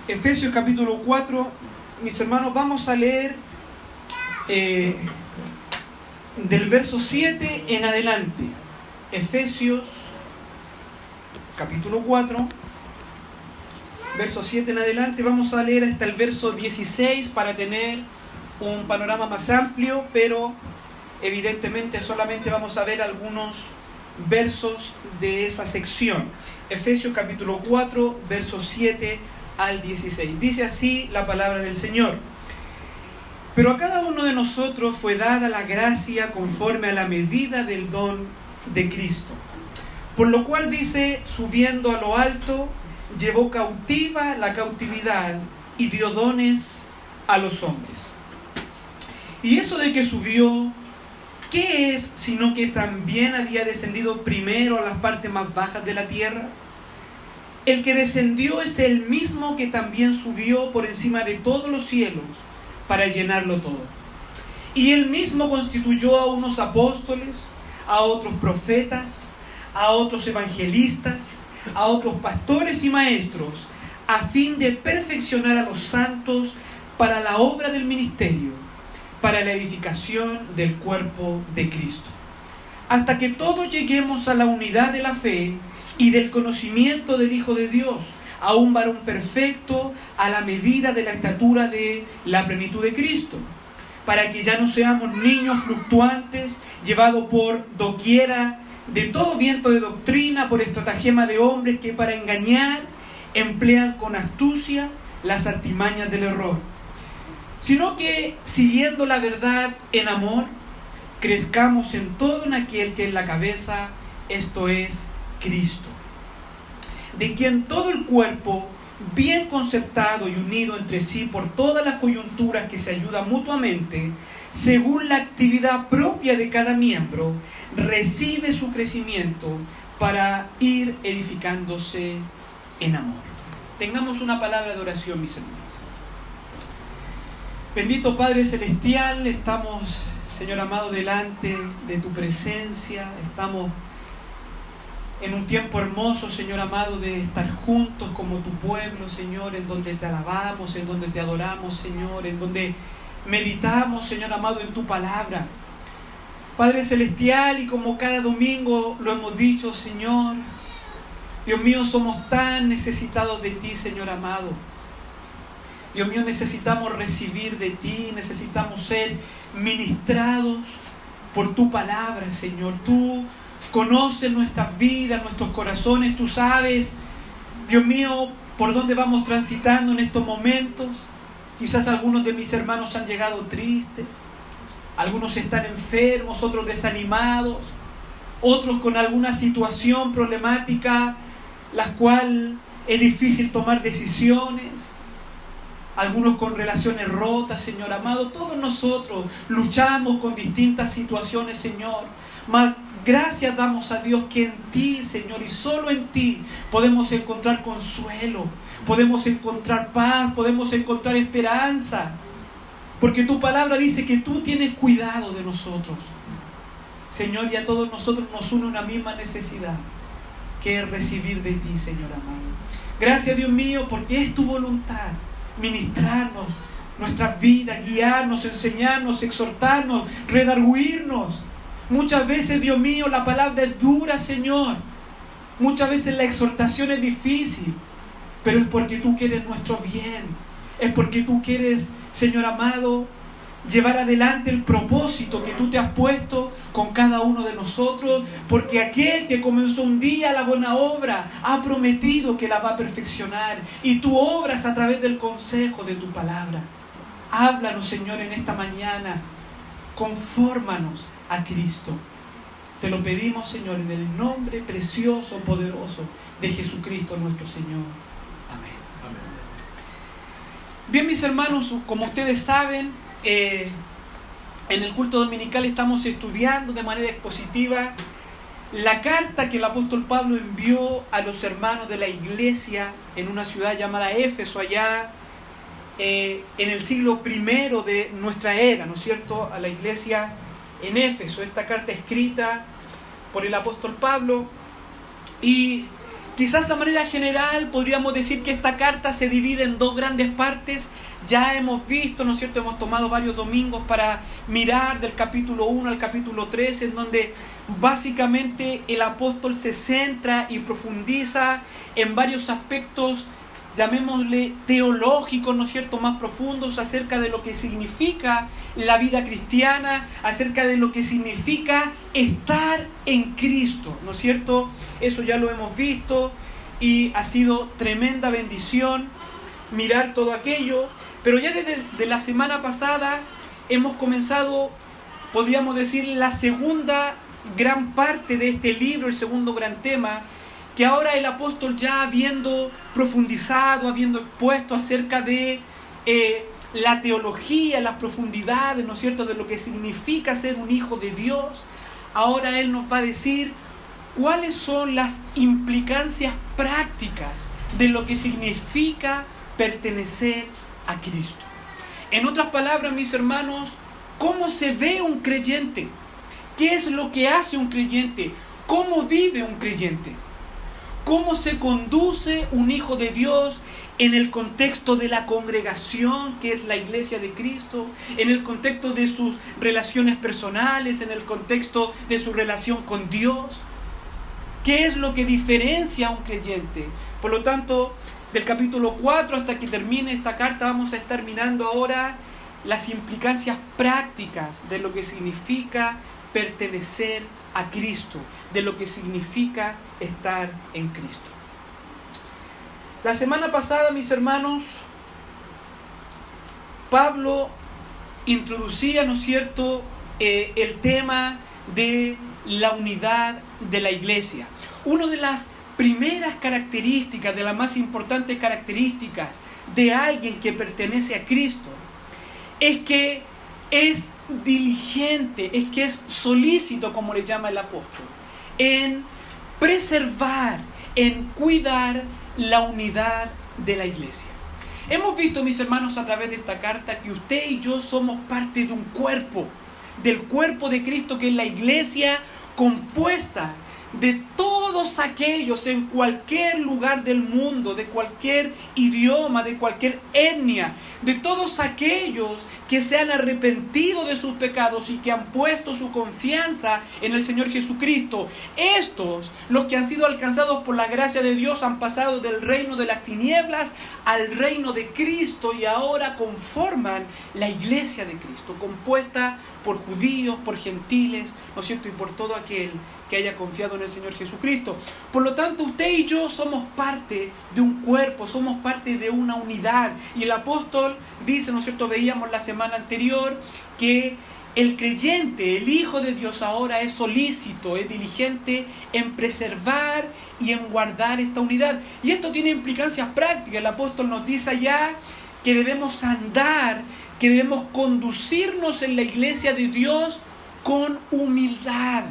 Efesios capítulo 4, mis hermanos, vamos a leer del verso 7 en adelante. Efesios capítulo 4, verso 7 en adelante, vamos a leer hasta el verso 16 para tener un panorama más amplio, pero evidentemente solamente vamos a ver algunos versos de esa sección. Efesios capítulo 4, versos 7 al 16. Dice así la palabra del Señor. Pero a cada uno de nosotros fue dada la gracia conforme a la medida del don de Cristo. Por lo cual dice, subiendo a lo alto, llevó cautiva la cautividad y dio dones a los hombres. Y eso de que subió, ¿qué es sino que también había descendido primero a las partes más bajas de la tierra? El que descendió es el mismo que también subió por encima de todos los cielos para llenarlo todo. Y él mismo constituyó a unos apóstoles, a otros profetas, a otros evangelistas, a otros pastores y maestros, a fin de perfeccionar a los santos para la obra del ministerio, para la edificación del cuerpo de Cristo, hasta que todos lleguemos a la unidad de la fe y del conocimiento del Hijo de Dios, a un varón perfecto, a la medida de la estatura de la plenitud de Cristo, para que ya no seamos niños fluctuantes, llevados por doquiera de todo viento de doctrina, por estratagema de hombres que para engañar emplean con astucia las artimañas del error, sino que, siguiendo la verdad en amor, crezcamos en todo en aquel que es la cabeza, esto es Cristo, de quien todo el cuerpo, bien concertado y unido entre sí por todas las coyunturas que se ayudan mutuamente, según la actividad propia de cada miembro, recibe su crecimiento para ir edificándose en amor. Tengamos una palabra de oración, mis hermanos. Bendito Padre Celestial, estamos, Señor amado, delante de tu presencia. Estamos en un tiempo hermoso, Señor amado, de estar juntos como tu pueblo, Señor, en donde te alabamos, en donde te adoramos, Señor, en donde meditamos, Señor amado, en tu palabra. Padre Celestial, y como cada domingo lo hemos dicho, Señor, Dios mío, somos tan necesitados de ti, Señor amado. Dios mío, necesitamos recibir de ti, necesitamos ser ministrados por tu palabra, Señor. Tú conoces nuestras vidas, nuestros corazones, tú sabes, Dios mío, por dónde vamos transitando en estos momentos. Quizás algunos de mis hermanos han llegado tristes, algunos están enfermos, otros desanimados, otros con alguna situación problemática, la cual es difícil tomar decisiones. Algunos con relaciones rotas, Señor amado. Todos nosotros luchamos con distintas situaciones, Señor. Mas gracias damos a Dios que en ti, Señor, y solo en ti podemos encontrar consuelo, podemos encontrar paz, podemos encontrar esperanza. Porque tu palabra dice que tú tienes cuidado de nosotros. Señor, y a todos nosotros nos une una misma necesidad, que es recibir de ti, Señor amado. Gracias, Dios mío, porque es tu voluntad ministrarnos nuestras vidas, guiarnos, enseñarnos, exhortarnos, redarguirnos. Muchas veces, Dios mío, la palabra es dura, Señor. Muchas veces la exhortación es difícil, pero es porque tú quieres nuestro bien. Es porque tú quieres, Señor amado, llevar adelante el propósito que tú te has puesto con cada uno de nosotros, porque aquel que comenzó un día la buena obra ha prometido que la va a perfeccionar, y tú obras a través del consejo de tu palabra. Háblanos, Señor, en esta mañana, confórmanos a Cristo. Te lo pedimos, Señor, en el nombre precioso, poderoso de Jesucristo nuestro Señor. Amén. Amén. Bien, mis hermanos, como ustedes saben, en el culto dominical estamos estudiando de manera expositiva la carta que el apóstol Pablo envió a los hermanos de la iglesia en una ciudad llamada Éfeso, allá en el siglo I de nuestra era, ¿no es cierto?, a la iglesia en Éfeso. Esta carta escrita por el apóstol Pablo, y Quizás a manera general podríamos decir que esta carta se divide en dos grandes partes. Ya hemos visto, ¿no es cierto?, hemos tomado varios domingos para mirar del capítulo 1 al capítulo 3, en donde básicamente el apóstol se centra y profundiza en varios aspectos, llamémosle teológicos, ¿no es cierto?, más profundos acerca de lo que significa la vida cristiana, acerca de lo que significa estar en Cristo, ¿no es cierto? Eso ya lo hemos visto y ha sido tremenda bendición mirar todo aquello. Pero ya desde la semana pasada hemos comenzado, podríamos decir, la segunda gran parte de este libro, el segundo gran tema, que ahora el apóstol, ya habiendo profundizado, habiendo expuesto acerca de la teología, las profundidades, ¿no es cierto?, de lo que significa ser un hijo de Dios, ahora él nos va a decir cuáles son las implicancias prácticas de lo que significa pertenecer a Cristo. En otras palabras, mis hermanos, ¿cómo se ve un creyente? ¿Qué es lo que hace un creyente? ¿Cómo vive un creyente? ¿Cómo se conduce un hijo de Dios en el contexto de la congregación, que es la iglesia de Cristo, en el contexto de sus relaciones personales, en el contexto de su relación con Dios? ¿Qué es lo que diferencia a un creyente? Por lo tanto, del capítulo 4 hasta que termine esta carta vamos a estar mirando ahora las implicancias prácticas de lo que significa pertenecer a Cristo, de lo que significa estar en Cristo. La semana pasada, mis hermanos, Pablo introducía, ¿no es cierto?, el tema de la unidad de la iglesia. Una de las primeras características, de las más importantes características de alguien que pertenece a Cristo, es que es diligente, es que es solícito, como le llama el apóstol, en preservar, en cuidar la unidad de la iglesia. Hemos visto, mis hermanos, a través de esta carta, que usted y yo somos parte de un cuerpo, del cuerpo de Cristo, que es la iglesia, compuesta de todos aquellos en cualquier lugar del mundo, de cualquier idioma, de cualquier etnia, de todos aquellos que se han arrepentido de sus pecados y que han puesto su confianza en el Señor Jesucristo. Estos, los que han sido alcanzados por la gracia de Dios, han pasado del reino de las tinieblas al reino de Cristo y ahora conforman la iglesia de Cristo, compuesta por judíos, por gentiles, ¿no es cierto?, y por todo aquel que haya confiado en el Señor Jesucristo. Por lo tanto, usted y yo somos parte de un cuerpo, somos parte de una unidad. Y el apóstol dice, ¿no es cierto?, veíamos la semana anterior, que el creyente, el Hijo de Dios, ahora es solícito, es diligente en preservar y en guardar esta unidad. Y esto tiene implicancias prácticas. El apóstol nos dice allá que debemos andar, que debemos conducirnos en la iglesia de Dios con humildad,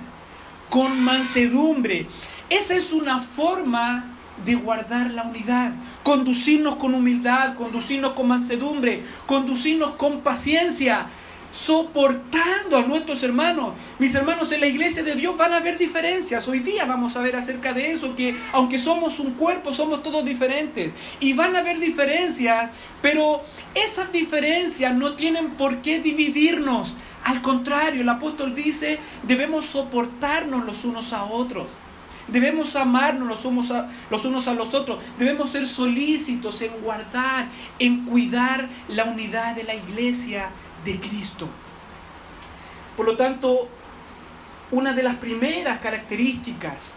con mansedumbre. Esa es una forma de guardar la unidad. Conducirnos con humildad, conducirnos con mansedumbre, conducirnos con paciencia, soportando a nuestros hermanos. Mis hermanos, en la iglesia de Dios van a haber diferencias. Hoy día vamos a ver acerca de eso, que aunque somos un cuerpo, somos todos diferentes. Y van a haber diferencias, pero esas diferencias no tienen por qué dividirnos. Al contrario, el apóstol dice, debemos soportarnos los unos a otros. Debemos amarnos los unos a los otros. Debemos ser solícitos en guardar, en cuidar la unidad de la iglesia de Cristo. Por lo tanto, una de las primeras características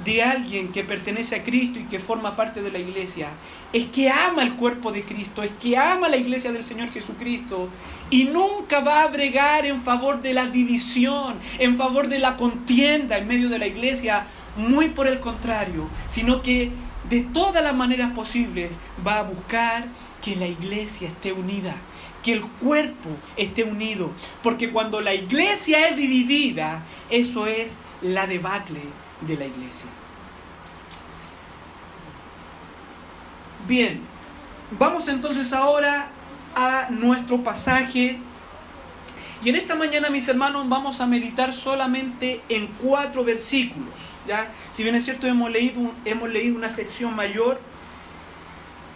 de alguien que pertenece a Cristo y que forma parte de la iglesia es que ama el cuerpo de Cristo, es que ama la iglesia del Señor Jesucristo y nunca va a bregar en favor de la división, en favor de la contienda en medio de la iglesia. Muy por el contrario, sino que de todas las maneras posibles va a buscar que la iglesia esté unida, que el cuerpo esté unido, porque cuando la iglesia es dividida, eso es la debacle de la iglesia. Bien, vamos entonces ahora a nuestro pasaje, Y en esta mañana, mis hermanos, vamos a meditar solamente en 4 versículos, ¿ya? Si bien es cierto, hemos leído una sección mayor,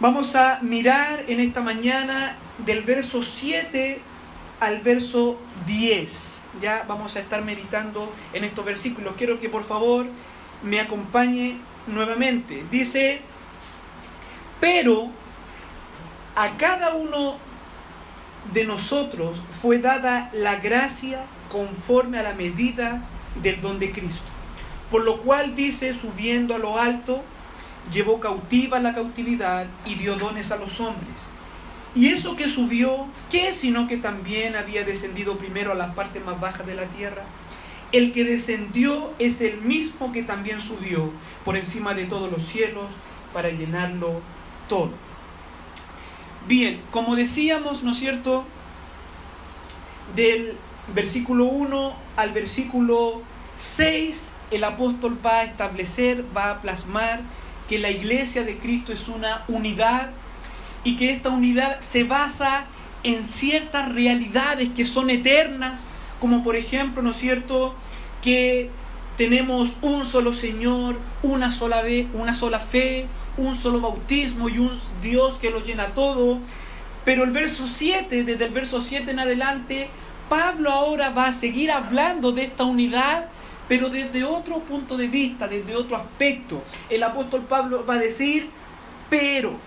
vamos a mirar en esta mañana del verso 7 al verso 10. Ya vamos a estar meditando en estos versículos. Quiero que por favor me acompañe nuevamente. Dice: pero a cada uno de nosotros fue dada la gracia conforme a la medida del don de Cristo. Por lo cual dice, subiendo a lo alto, llevó cautiva la cautividad y dio dones a los hombres. Y eso que subió, ¿qué? Sino que también había descendido primero a las partes más bajas de la tierra. El que descendió es el mismo que también subió por encima de todos los cielos para llenarlo todo. Bien, como decíamos, ¿no es cierto?, del versículo 1 al versículo 6, el apóstol va a establecer, va a plasmar que la iglesia de Cristo es una unidad y que esta unidad se basa en ciertas realidades que son eternas, como por ejemplo, ¿no es cierto?, que tenemos un solo Señor, una sola fe, un solo bautismo y un Dios que lo llena todo. Pero el verso 7, desde el verso 7 en adelante, Pablo ahora va a seguir hablando de esta unidad, pero desde otro punto de vista, desde otro aspecto. El apóstol Pablo va a decir, pero.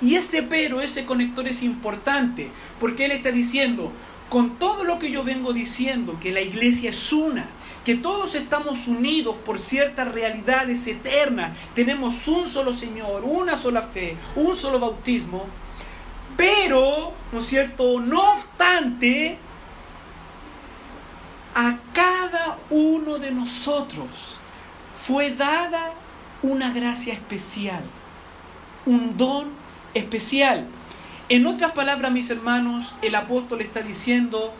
Y ese conector es importante, porque él está diciendo, con todo lo que yo vengo diciendo, que la iglesia es una, que todos estamos unidos por ciertas realidades eternas, tenemos un solo Señor, una sola fe, un solo bautismo, pero, ¿no es cierto?, no obstante, a cada uno de nosotros fue dada una gracia especial, un don especial. En otras palabras, mis hermanos, el apóstol está diciendo,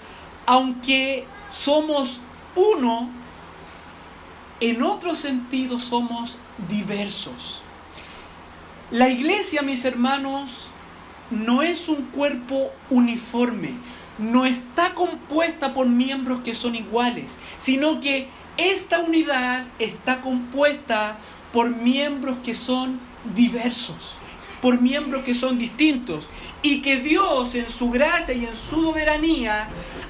aunque somos uno, en otro sentido somos diversos. La iglesia, mis hermanos, no es un cuerpo uniforme, no está compuesta por miembros que son iguales, sino que esta unidad está compuesta por miembros que son diversos, por miembros que son distintos, y que Dios en su gracia y en su soberanía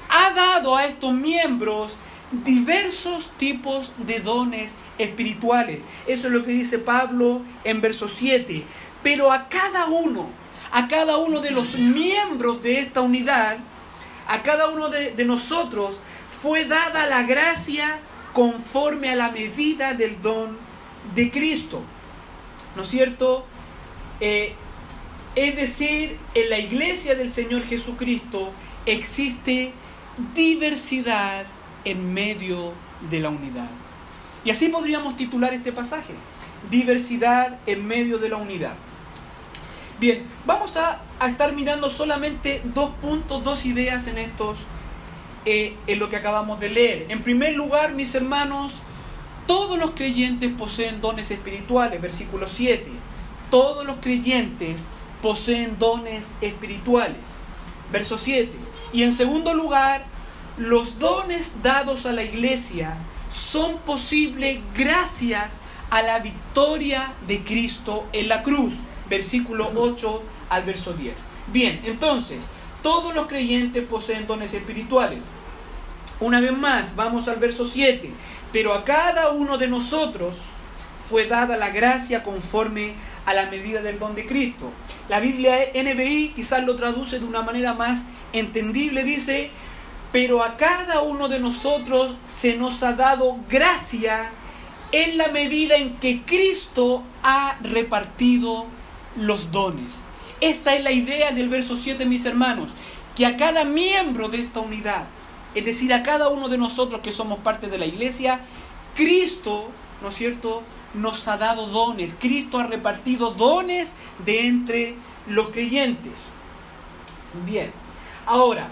ha dado a estos miembros diversos tipos de dones espirituales. Eso es lo que dice Pablo en verso 7. Pero a cada uno de los miembros de esta unidad, a cada uno de nosotros fue dada la gracia conforme a la medida del don de Cristo. ¿No es cierto? Es decir, en la iglesia del Señor Jesucristo existe diversidad en medio de la unidad. Y así podríamos titular este pasaje: diversidad en medio de la unidad. Bien, vamos a estar mirando solamente 2 puntos, 2 ideas en lo que acabamos de leer. En primer lugar, mis hermanos, todos los creyentes poseen dones espirituales, versículo 7. Todos los creyentes poseen dones espirituales, verso 7. Y en segundo lugar, los dones dados a la iglesia son posibles gracias a la victoria de Cristo en la cruz, versículo 8 al verso 10. Bien, entonces, todos los creyentes poseen dones espirituales. Una vez más, vamos al verso 7. Pero a cada uno de nosotros fue dada la gracia conforme a la medida del don de Cristo. La Biblia NBI quizás lo traduce de una manera más entendible. Dice, pero a cada uno de nosotros se nos ha dado gracia en la medida en que Cristo ha repartido los dones. Esta es la idea del verso 7, mis hermanos, que a cada miembro de esta unidad, es decir, a cada uno de nosotros que somos parte de la iglesia, Cristo, ¿no es cierto?, nos ha dado dones. Cristo ha repartido dones de entre los creyentes. Bien, ahora,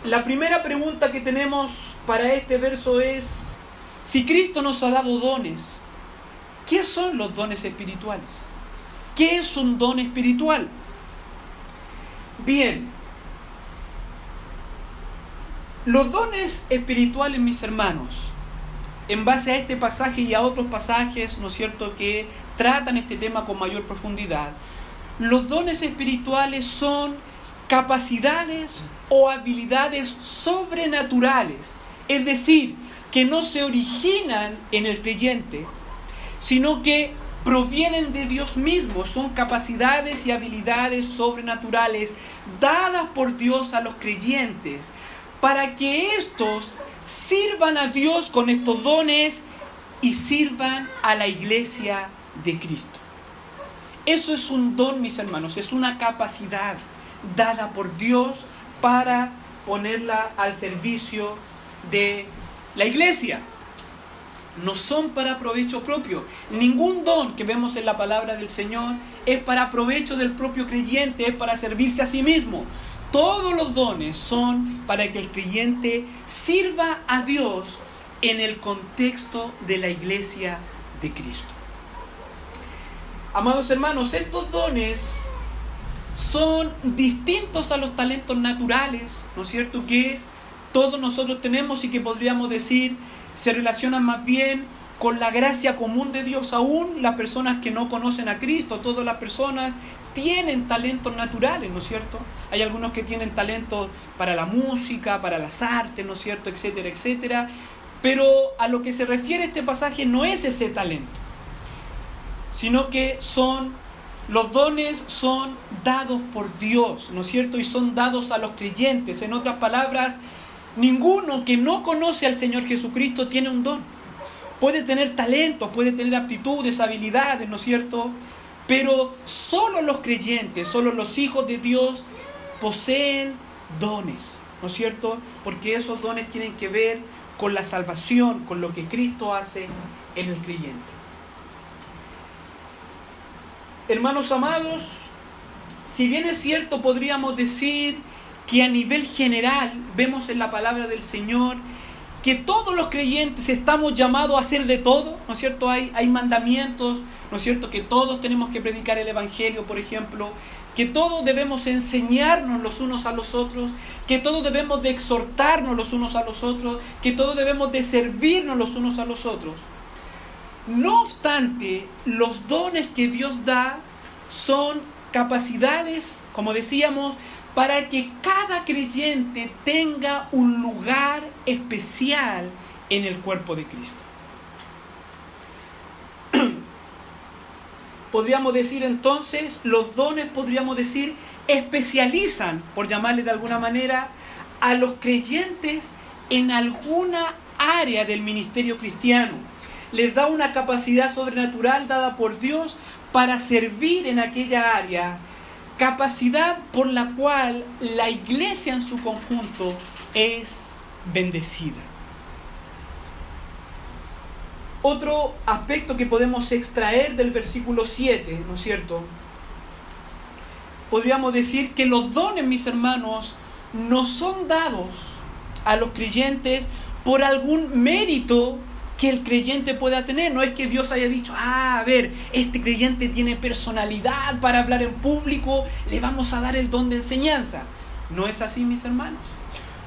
la primera pregunta que tenemos para este verso es, si Cristo nos ha dado dones, ¿qué son los dones espirituales? ¿Qué es un don espiritual? Bien, Los dones espirituales, mis hermanos, en base a este pasaje y a otros pasajes, ¿no es cierto?, que tratan este tema con mayor profundidad, los dones espirituales son capacidades o habilidades sobrenaturales, es decir, que no se originan en el creyente, sino que provienen de Dios mismo. Son capacidades y habilidades sobrenaturales dadas por Dios a los creyentes para que éstos sirvan a Dios con estos dones y sirvan a la iglesia de Cristo. Eso es un don, mis hermanos, es una capacidad dada por Dios para ponerla al servicio de la iglesia. No son para provecho propio. Ningún don que vemos en la palabra del Señor es para provecho del propio creyente, es para servirse a sí mismo. Todos los dones son para que el creyente sirva a Dios en el contexto de la iglesia de Cristo. Amados hermanos, estos dones son distintos a los talentos naturales, ¿no es cierto?, que todos nosotros tenemos y que podríamos decir se relacionan más bien con la gracia común de Dios. Aún las personas que no conocen a Cristo, todas las personas tienen talentos naturales, ¿no es cierto? Hay algunos que tienen talentos para la música, para las artes, ¿no es cierto?, etcétera, etcétera. Pero a lo que se refiere este pasaje no es ese talento, sino que los dones son dados por Dios, ¿no es cierto? Y son dados a los creyentes. En otras palabras, ninguno que no conoce al Señor Jesucristo tiene un don. Puede tener talentos, puede tener aptitudes, habilidades, ¿no es cierto? Pero solo los creyentes, solo los hijos de Dios poseen dones, ¿no es cierto? Porque esos dones tienen que ver con la salvación, con lo que Cristo hace en el creyente. Hermanos amados, si bien es cierto, podríamos decir que a nivel general vemos en la palabra del Señor que todos los creyentes estamos llamados a hacer de todo, ¿no es cierto? Hay mandamientos, ¿no es cierto?, que todos tenemos que predicar el Evangelio, por ejemplo, que todos debemos enseñarnos los unos a los otros, que todos debemos de exhortarnos los unos a los otros, que todos debemos de servirnos los unos a los otros. No obstante, los dones que Dios da son capacidades, como decíamos, para que cada creyente tenga un lugar especial en el cuerpo de Cristo. Podríamos decir entonces, los dones, podríamos decir, especializan, por llamarle de alguna manera, a los creyentes en alguna área del ministerio cristiano. Les da una capacidad sobrenatural dada por Dios para servir en aquella área, capacidad por la cual la iglesia en su conjunto es bendecida. Otro aspecto que podemos extraer del versículo 7, ¿no es cierto? Podríamos decir que los dones, mis hermanos, no son dados a los creyentes por algún mérito que el creyente pueda tener. No es que Dios haya dicho, a ver, este creyente tiene personalidad para hablar en público, le vamos a dar el don de enseñanza. No es así, mis hermanos.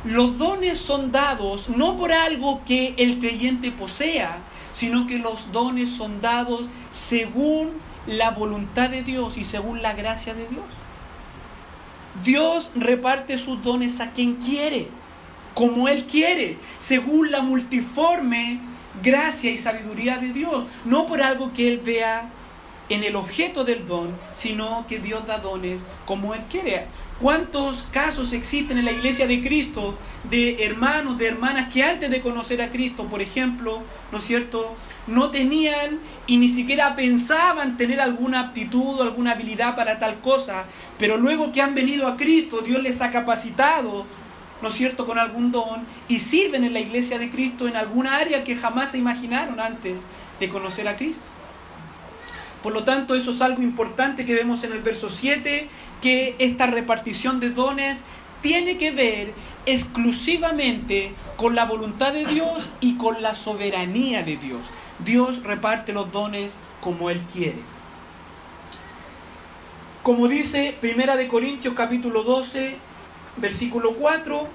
Los dones son dados no por algo que el creyente posea, sino que los dones son dados según la voluntad de Dios y según la gracia de Dios. Dios reparte sus dones a quien quiere, como Él quiere, según la multiforme gracia y sabiduría de Dios, no por algo que Él vea en el objeto del don, sino que Dios da dones como Él quiere. ¿Cuántos casos existen en la iglesia de Cristo de hermanos, de hermanas que antes de conocer a Cristo, por ejemplo, ¿no es cierto?, no tenían y ni siquiera pensaban tener alguna aptitud o alguna habilidad para tal cosa, pero luego que han venido a Cristo, Dios les ha capacitado, ¿no es cierto?, con algún don y sirven en la iglesia de Cristo en alguna área que jamás se imaginaron antes de conocer a Cristo? Por lo tanto, eso es algo importante que vemos en el verso 7, que esta repartición de dones tiene que ver exclusivamente con la voluntad de Dios y con la soberanía de Dios. Dios reparte los dones como Él quiere. Como dice 1 Corintios capítulo 12, versículo 4,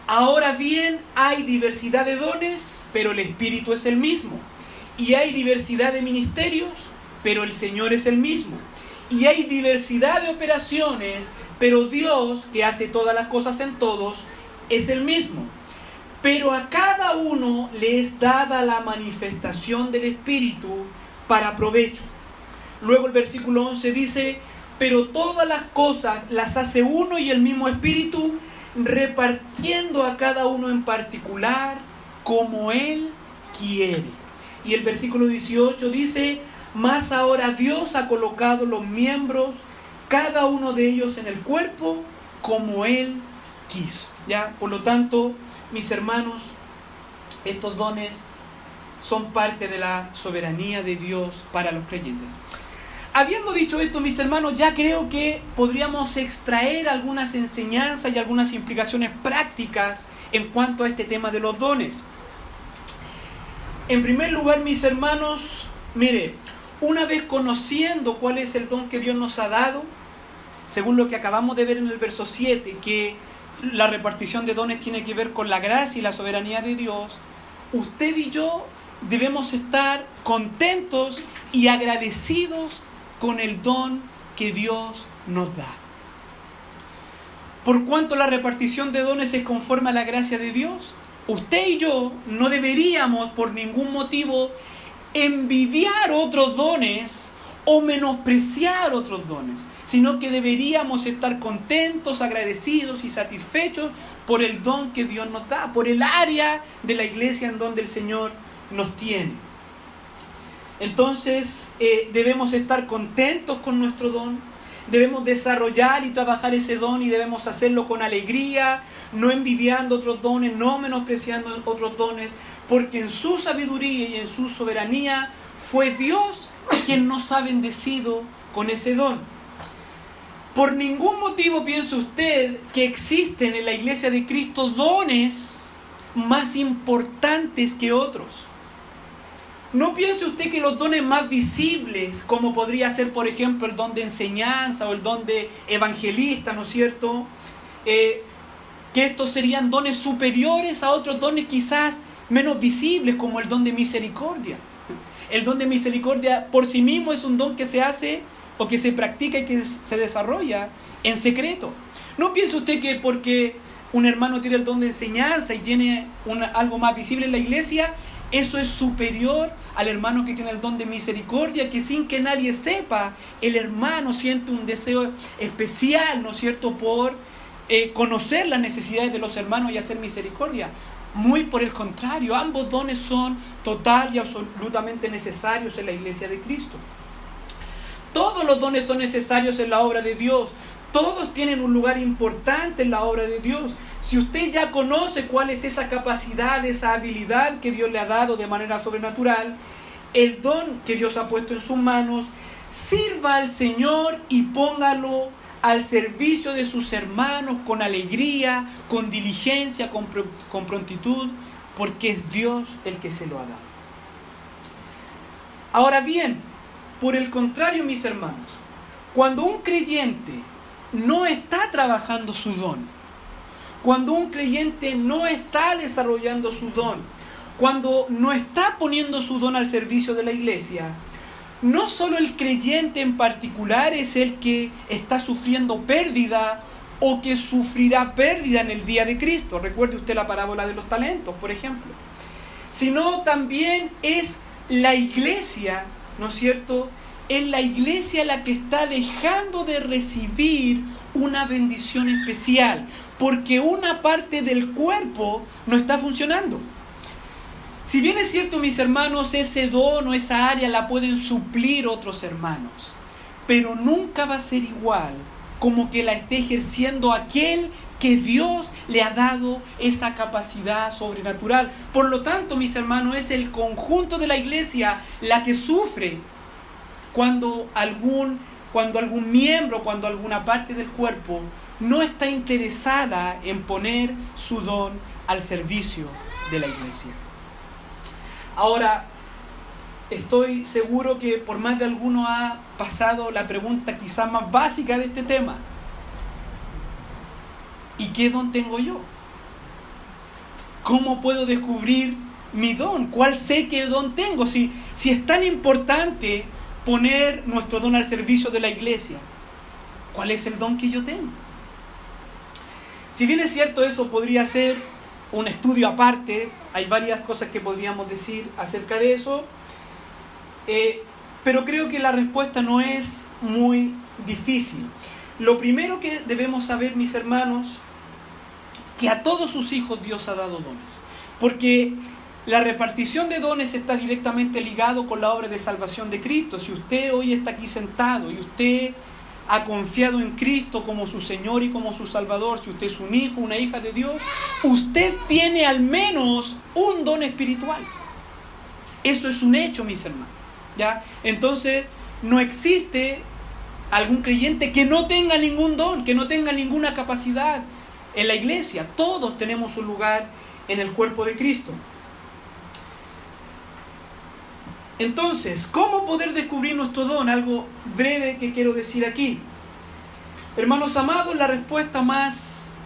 Ahora bien, hay diversidad de dones, pero el Espíritu es el mismo. Y hay diversidad de ministerios, pero el Señor es el mismo. Y hay diversidad de operaciones, pero Dios, que hace todas las cosas en todos, es el mismo. Pero a cada uno le es dada la manifestación del Espíritu para provecho. Luego el versículo 11 dice: pero todas las cosas las hace uno y el mismo Espíritu, repartiendo a cada uno en particular como Él quiere. Y el versículo 18 dice: mas ahora Dios ha colocado los miembros, cada uno de ellos en el cuerpo, como Él quiso. ¿Ya? Por lo tanto, mis hermanos, estos dones son parte de la soberanía de Dios para los creyentes. Habiendo dicho esto, mis hermanos, ya creo que podríamos extraer algunas enseñanzas y algunas implicaciones prácticas en cuanto a este tema de los dones. En primer lugar, mis hermanos, mire, una vez conociendo cuál es el don que Dios nos ha dado, según lo que acabamos de ver en el verso 7, que la repartición de dones tiene que ver con la gracia y la soberanía de Dios, usted y yo debemos estar contentos y agradecidos con el don que Dios nos da. Por cuanto la repartición de dones es conforme a la gracia de Dios, usted y yo no deberíamos por ningún motivo envidiar otros dones o menospreciar otros dones, sino que deberíamos estar contentos, agradecidos y satisfechos por el don que Dios nos da, por el área de la iglesia en donde el Señor nos tiene. Entonces debemos estar contentos con nuestro don, debemos desarrollar y trabajar ese don y debemos hacerlo con alegría, no envidiando otros dones, no menospreciando otros dones, porque en su sabiduría y en su soberanía fue Dios quien nos ha bendecido con ese don. Por ningún motivo piensa usted que existen en la iglesia de Cristo dones más importantes que otros. No piense usted que los dones más visibles, como podría ser, por ejemplo, el don de enseñanza o el don de evangelista, ¿no es cierto? Que estos serían dones superiores a otros dones quizás menos visibles, como el don de misericordia. El don de misericordia por sí mismo es un don que se hace o que se practica y que se desarrolla en secreto. No piense usted que porque un hermano tiene el don de enseñanza y tiene algo más visible en la iglesia, eso es superior al hermano que tiene el don de misericordia, que sin que nadie sepa, el hermano siente un deseo especial, ¿no es cierto?, por conocer las necesidades de los hermanos y hacer misericordia. Muy por el contrario, ambos dones son total y absolutamente necesarios en la iglesia de Cristo. Todos los dones son necesarios en la obra de Dios. Todos tienen un lugar importante en la obra de Dios. Si usted ya conoce cuál es esa capacidad, esa habilidad que Dios le ha dado de manera sobrenatural, el don que Dios ha puesto en sus manos, sirva al Señor y póngalo al servicio de sus hermanos con alegría, con diligencia, con prontitud, porque es Dios el que se lo ha dado. Ahora bien, por el contrario, mis hermanos, cuando un creyente no está trabajando su don, cuando un creyente no está desarrollando su don, cuando no está poniendo su don al servicio de la iglesia, no solo el creyente en particular es el que está sufriendo pérdida o que sufrirá pérdida en el día de Cristo. Recuerde usted la parábola de los talentos, por ejemplo. Sino también es la iglesia, ¿no es cierto?, es la iglesia la que está dejando de recibir una bendición especial, porque una parte del cuerpo no está funcionando. Si bien es cierto, mis hermanos, ese don o esa área la pueden suplir otros hermanos, pero nunca va a ser igual como que la esté ejerciendo aquel que Dios le ha dado esa capacidad sobrenatural. Por lo tanto, mis hermanos, es el conjunto de la iglesia la que sufre cuando algún miembro, cuando alguna parte del cuerpo no está interesada en poner su don al servicio de la iglesia. Ahora, estoy seguro que por más de alguno ha pasado la pregunta quizás más básica de este tema. ¿Y qué don tengo yo? ¿Cómo puedo descubrir mi don? ¿Cuál sé qué don tengo? Si es tan importante poner nuestro don al servicio de la iglesia, ¿cuál es el don que yo tengo? Si bien es cierto, eso podría ser un estudio aparte, hay varias cosas que podríamos decir acerca de eso, pero creo que la respuesta no es muy difícil. Lo primero que debemos saber, mis hermanos, que a todos sus hijos Dios ha dado dones, porque la repartición de dones está directamente ligado con la obra de salvación de Cristo. Si usted hoy está aquí sentado y usted ha confiado en Cristo como su Señor y como su Salvador, si usted es un hijo, una hija de Dios, usted tiene al menos un don espiritual. Eso es un hecho, mis hermanos, ¿ya? Entonces, no existe algún creyente que no tenga ningún don, que no tenga ninguna capacidad en la iglesia. Todos tenemos un lugar en el cuerpo de Cristo. Entonces, ¿cómo poder descubrir nuestro don? Algo breve que quiero decir aquí. Hermanos amados, la respuesta más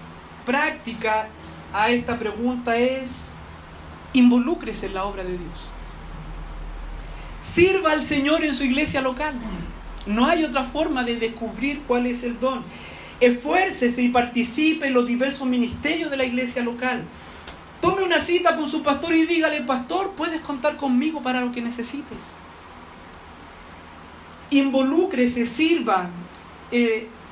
práctica a esta pregunta es: involúcrese en la obra de Dios. Sirva al Señor en su iglesia local. No hay otra forma de descubrir cuál es el don. Esfuércese y participe en los diversos ministerios de la iglesia local. Tome una cita con su pastor y dígale: pastor, puedes contar conmigo para lo que necesites. Involúcrese, sirva.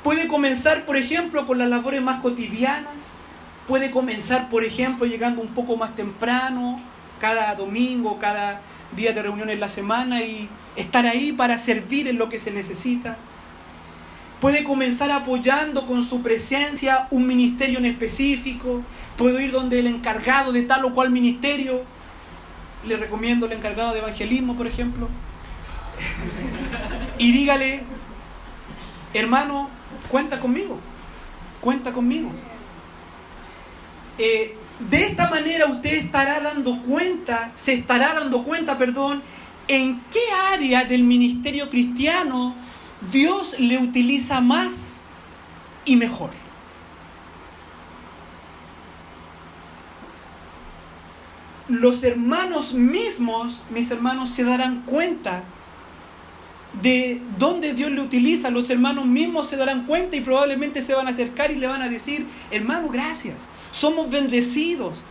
Puede comenzar, por ejemplo, con las labores más cotidianas. Puede comenzar, por ejemplo, llegando un poco más temprano, cada domingo, cada día de reunión en la semana, y estar ahí para servir en lo que se necesita. Puede comenzar apoyando con su presencia un ministerio en específico. Puedo ir donde el encargado de tal o cual ministerio. Le recomiendo el encargado de evangelismo, por ejemplo. Y dígale: hermano, cuenta conmigo. Cuenta conmigo. De esta manera usted se estará dando cuenta, en qué área del ministerio cristiano Dios le utiliza más y mejor. Los hermanos mismos, mis hermanos, se darán cuenta de dónde Dios le utiliza. Los hermanos mismos se darán cuenta y probablemente se van a acercar y le van a decir: hermano, gracias, somos bendecidos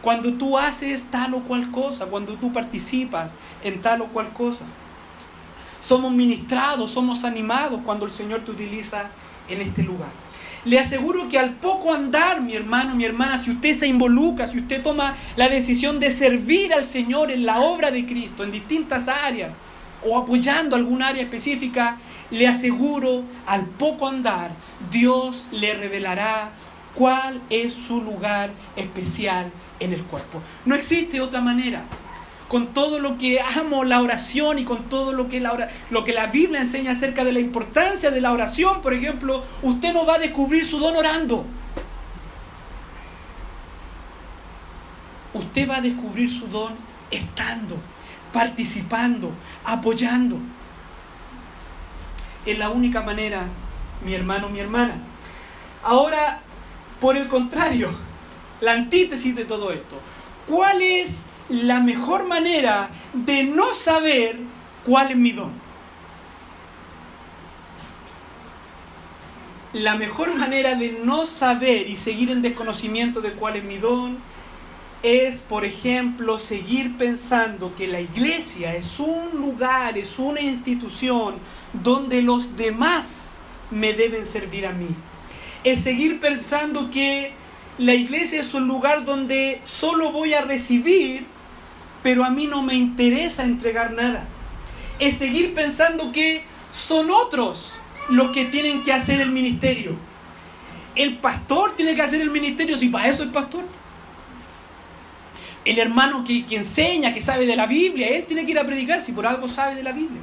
cuando tú haces tal o cual cosa, cuando tú participas en tal o cual cosa. Somos ministrados, somos animados cuando el Señor te utiliza en este lugar. Le aseguro que al poco andar, mi hermano, mi hermana, si usted se involucra, si usted toma la decisión de servir al Señor en la obra de Cristo, en distintas áreas, o apoyando alguna área específica, le aseguro, al poco andar, Dios le revelará cuál es su lugar especial en el cuerpo. No existe otra manera. Con todo lo que amo la oración y con todo lo que la Biblia enseña acerca de la importancia de la oración, por ejemplo, usted no va a descubrir su don orando. Usted va a descubrir su don estando, participando, apoyando. Es la única manera, mi hermano, mi hermana. Ahora, por el contrario, la antítesis de todo esto. ¿Cuál es la mejor manera de no saber cuál es mi don? La mejor manera de no saber y seguir en desconocimiento de cuál es mi don es, por ejemplo, seguir pensando que la iglesia es un lugar, es una institución donde los demás me deben servir a mí. Es seguir pensando que la iglesia es un lugar donde solo voy a recibir, pero a mí no me interesa entregar nada. Es seguir pensando que son otros los que tienen que hacer el ministerio. El pastor tiene que hacer el ministerio, si para eso es pastor. El hermano que enseña, que sabe de la Biblia, él tiene que ir a predicar si por algo sabe de la Biblia.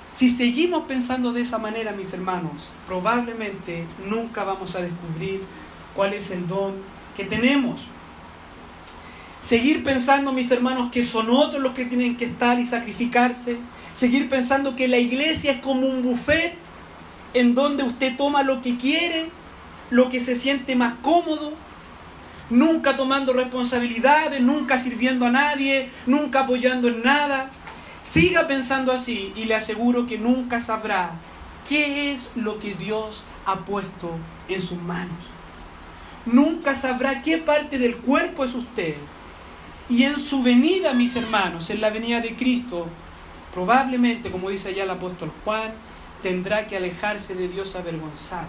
Si seguimos pensando de esa manera, mis hermanos, probablemente nunca vamos a descubrir cuál es el don que tenemos. Seguir pensando, mis hermanos, que son otros los que tienen que estar y sacrificarse. Seguir pensando que la iglesia es como un buffet en donde usted toma lo que quiere, lo que se siente más cómodo. nunca tomando responsabilidades, nunca sirviendo a nadie, nunca apoyando en nada. Siga pensando así y le aseguro que nunca sabrá qué es lo que Dios ha puesto en sus manos. Nunca sabrá qué parte del cuerpo es usted. Y en su venida, mis hermanos, en la venida de Cristo, probablemente, como dice allá el apóstol Juan, tendrá que alejarse de Dios avergonzado,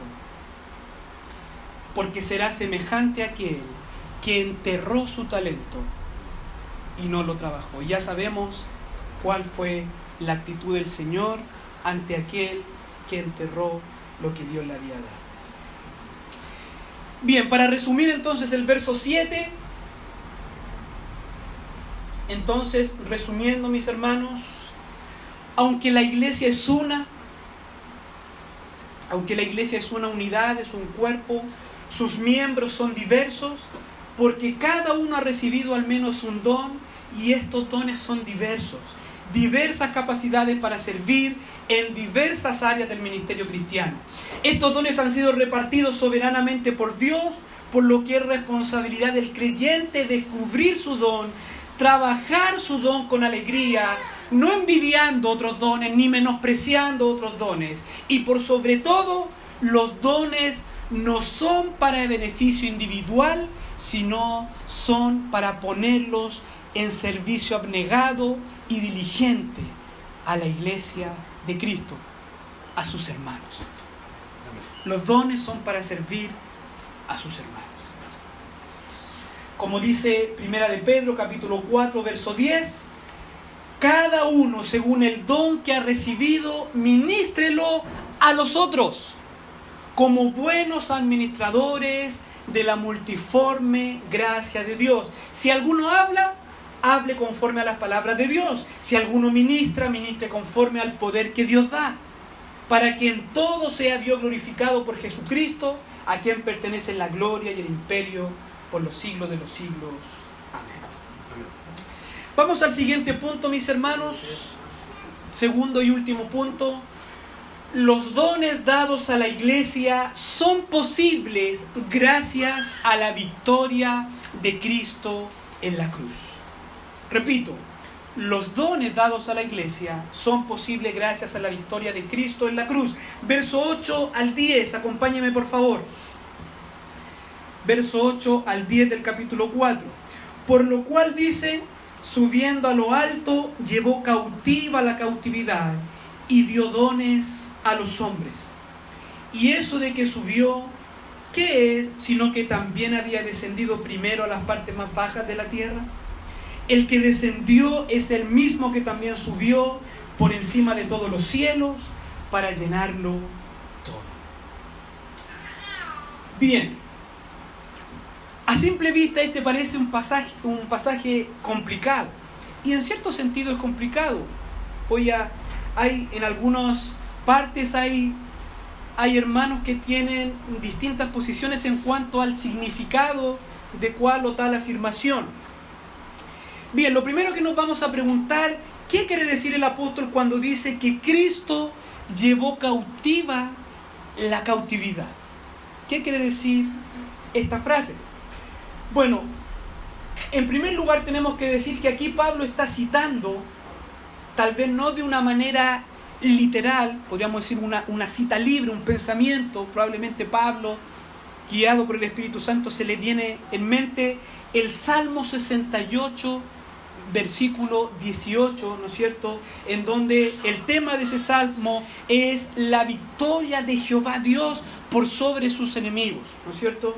porque será semejante a aquel que enterró su talento y no lo trabajó. Ya sabemos cuál fue la actitud del Señor ante aquel que enterró lo que Dios le había dado. Bien, para resumir entonces el verso 7, entonces, resumiendo, mis hermanos, aunque la iglesia es una unidad, es un cuerpo, sus miembros son diversos, porque cada uno ha recibido al menos un don, y estos dones son diversos, diversas capacidades para servir en diversas áreas del ministerio cristiano. Estos dones han sido repartidos soberanamente por Dios, por lo que es responsabilidad del creyente descubrir su don, trabajar su don con alegría, no envidiando otros dones ni menospreciando otros dones. Y por sobre todo, los dones no son para beneficio individual, sino son para ponerlos en servicio abnegado y diligente a la iglesia de Cristo, a sus hermanos. Los dones son para servir a sus hermanos. Como dice Primera de Pedro, capítulo 4, verso 10, cada uno según el don que ha recibido, ministrelo a los otros, como buenos administradores de la multiforme gracia de Dios. Si alguno habla, hable conforme a las palabras de Dios. Si alguno ministra, ministre conforme al poder que Dios da, para que en todo sea Dios glorificado por Jesucristo, a quien pertenece la gloria y el imperio por los siglos de los siglos. Amén. Vamos al siguiente punto, mis hermanos. Segundo y último punto. Los dones dados a la iglesia son posibles gracias a la victoria de Cristo en la cruz. Repito, los dones dados a la iglesia son posibles gracias a la victoria de Cristo en la cruz. Verso 8 al 10, acompáñenme por favor. Verso 8 al 10 del capítulo 4. Por lo cual dice, subiendo a lo alto, llevó cautiva la cautividad y dio dones a los hombres. Y eso de que subió, ¿qué es? Sino que también había descendido primero a las partes más bajas de la tierra. El que descendió es el mismo que también subió por encima de todos los cielos para llenarlo todo. Bien, a simple vista este parece un pasaje complicado, y en cierto sentido es complicado. Hay en algunas partes hay hermanos que tienen distintas posiciones en cuanto al significado de cual o tal afirmación. Bien, lo primero que nos vamos a preguntar, ¿qué quiere decir el apóstol cuando dice que Cristo llevó cautiva la cautividad? ¿Qué quiere decir esta frase? Bueno, en primer lugar tenemos que decir que aquí Pablo está citando, tal vez no de una manera literal, podríamos decir una cita libre, un pensamiento. Probablemente Pablo, guiado por el Espíritu Santo, se le viene en mente el Salmo 68, versículo 18, ¿no es cierto?, en donde el tema de ese salmo es la victoria de Jehová Dios por sobre sus enemigos, ¿no es cierto?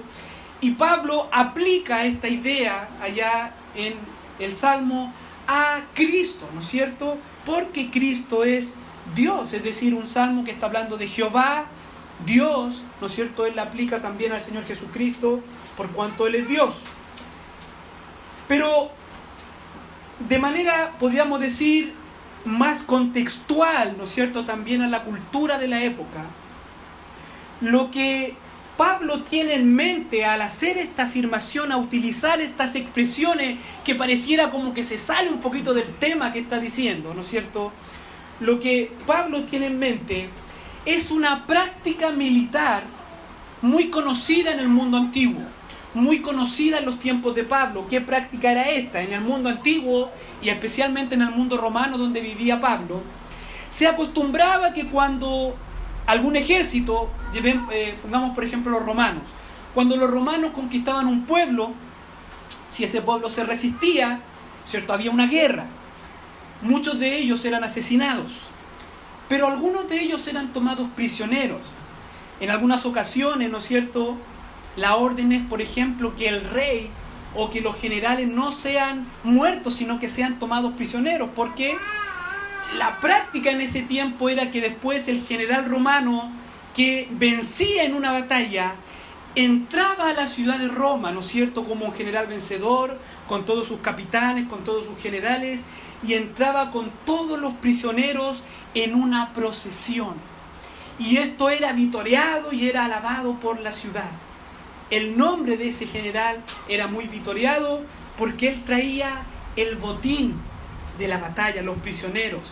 Y Pablo aplica esta idea allá en el salmo a Cristo, ¿no es cierto?, porque Cristo es Dios, es decir, un salmo que está hablando de Jehová, Dios, ¿no es cierto? Él la aplica también al Señor Jesucristo por cuanto Él es Dios. Pero de manera, podríamos decir, más contextual, ¿no es cierto?, también a la cultura de la época, lo que Pablo tiene en mente al hacer esta afirmación, a utilizar estas expresiones que pareciera como que se sale un poquito del tema que está diciendo, ¿no es cierto? Lo que Pablo tiene en mente es una práctica militar muy conocida en el mundo antiguo. muy conocida en los tiempos de Pablo. ¿Qué práctica era esta? En el mundo antiguo y especialmente en el mundo romano donde vivía Pablo, se acostumbraba que cuando algún ejército, pongamos por ejemplo los romanos, cuando los romanos conquistaban un pueblo, si ese pueblo se resistía, ¿cierto?, había una guerra. Muchos de ellos eran asesinados, pero algunos de ellos eran tomados prisioneros. En algunas ocasiones, ¿no es cierto?, la orden es, por ejemplo, que el rey o que los generales no sean muertos, sino que sean tomados prisioneros, porque la práctica en ese tiempo era que después el general romano que vencía en una batalla entraba a la ciudad de Roma, ¿no es cierto?, como un general vencedor, con todos sus capitanes, con todos sus generales, y entraba con todos los prisioneros en una procesión. Y esto era vitoreado y era alabado por la ciudad. El nombre de ese general era muy vitoreado porque él traía el botín de la batalla, los prisioneros.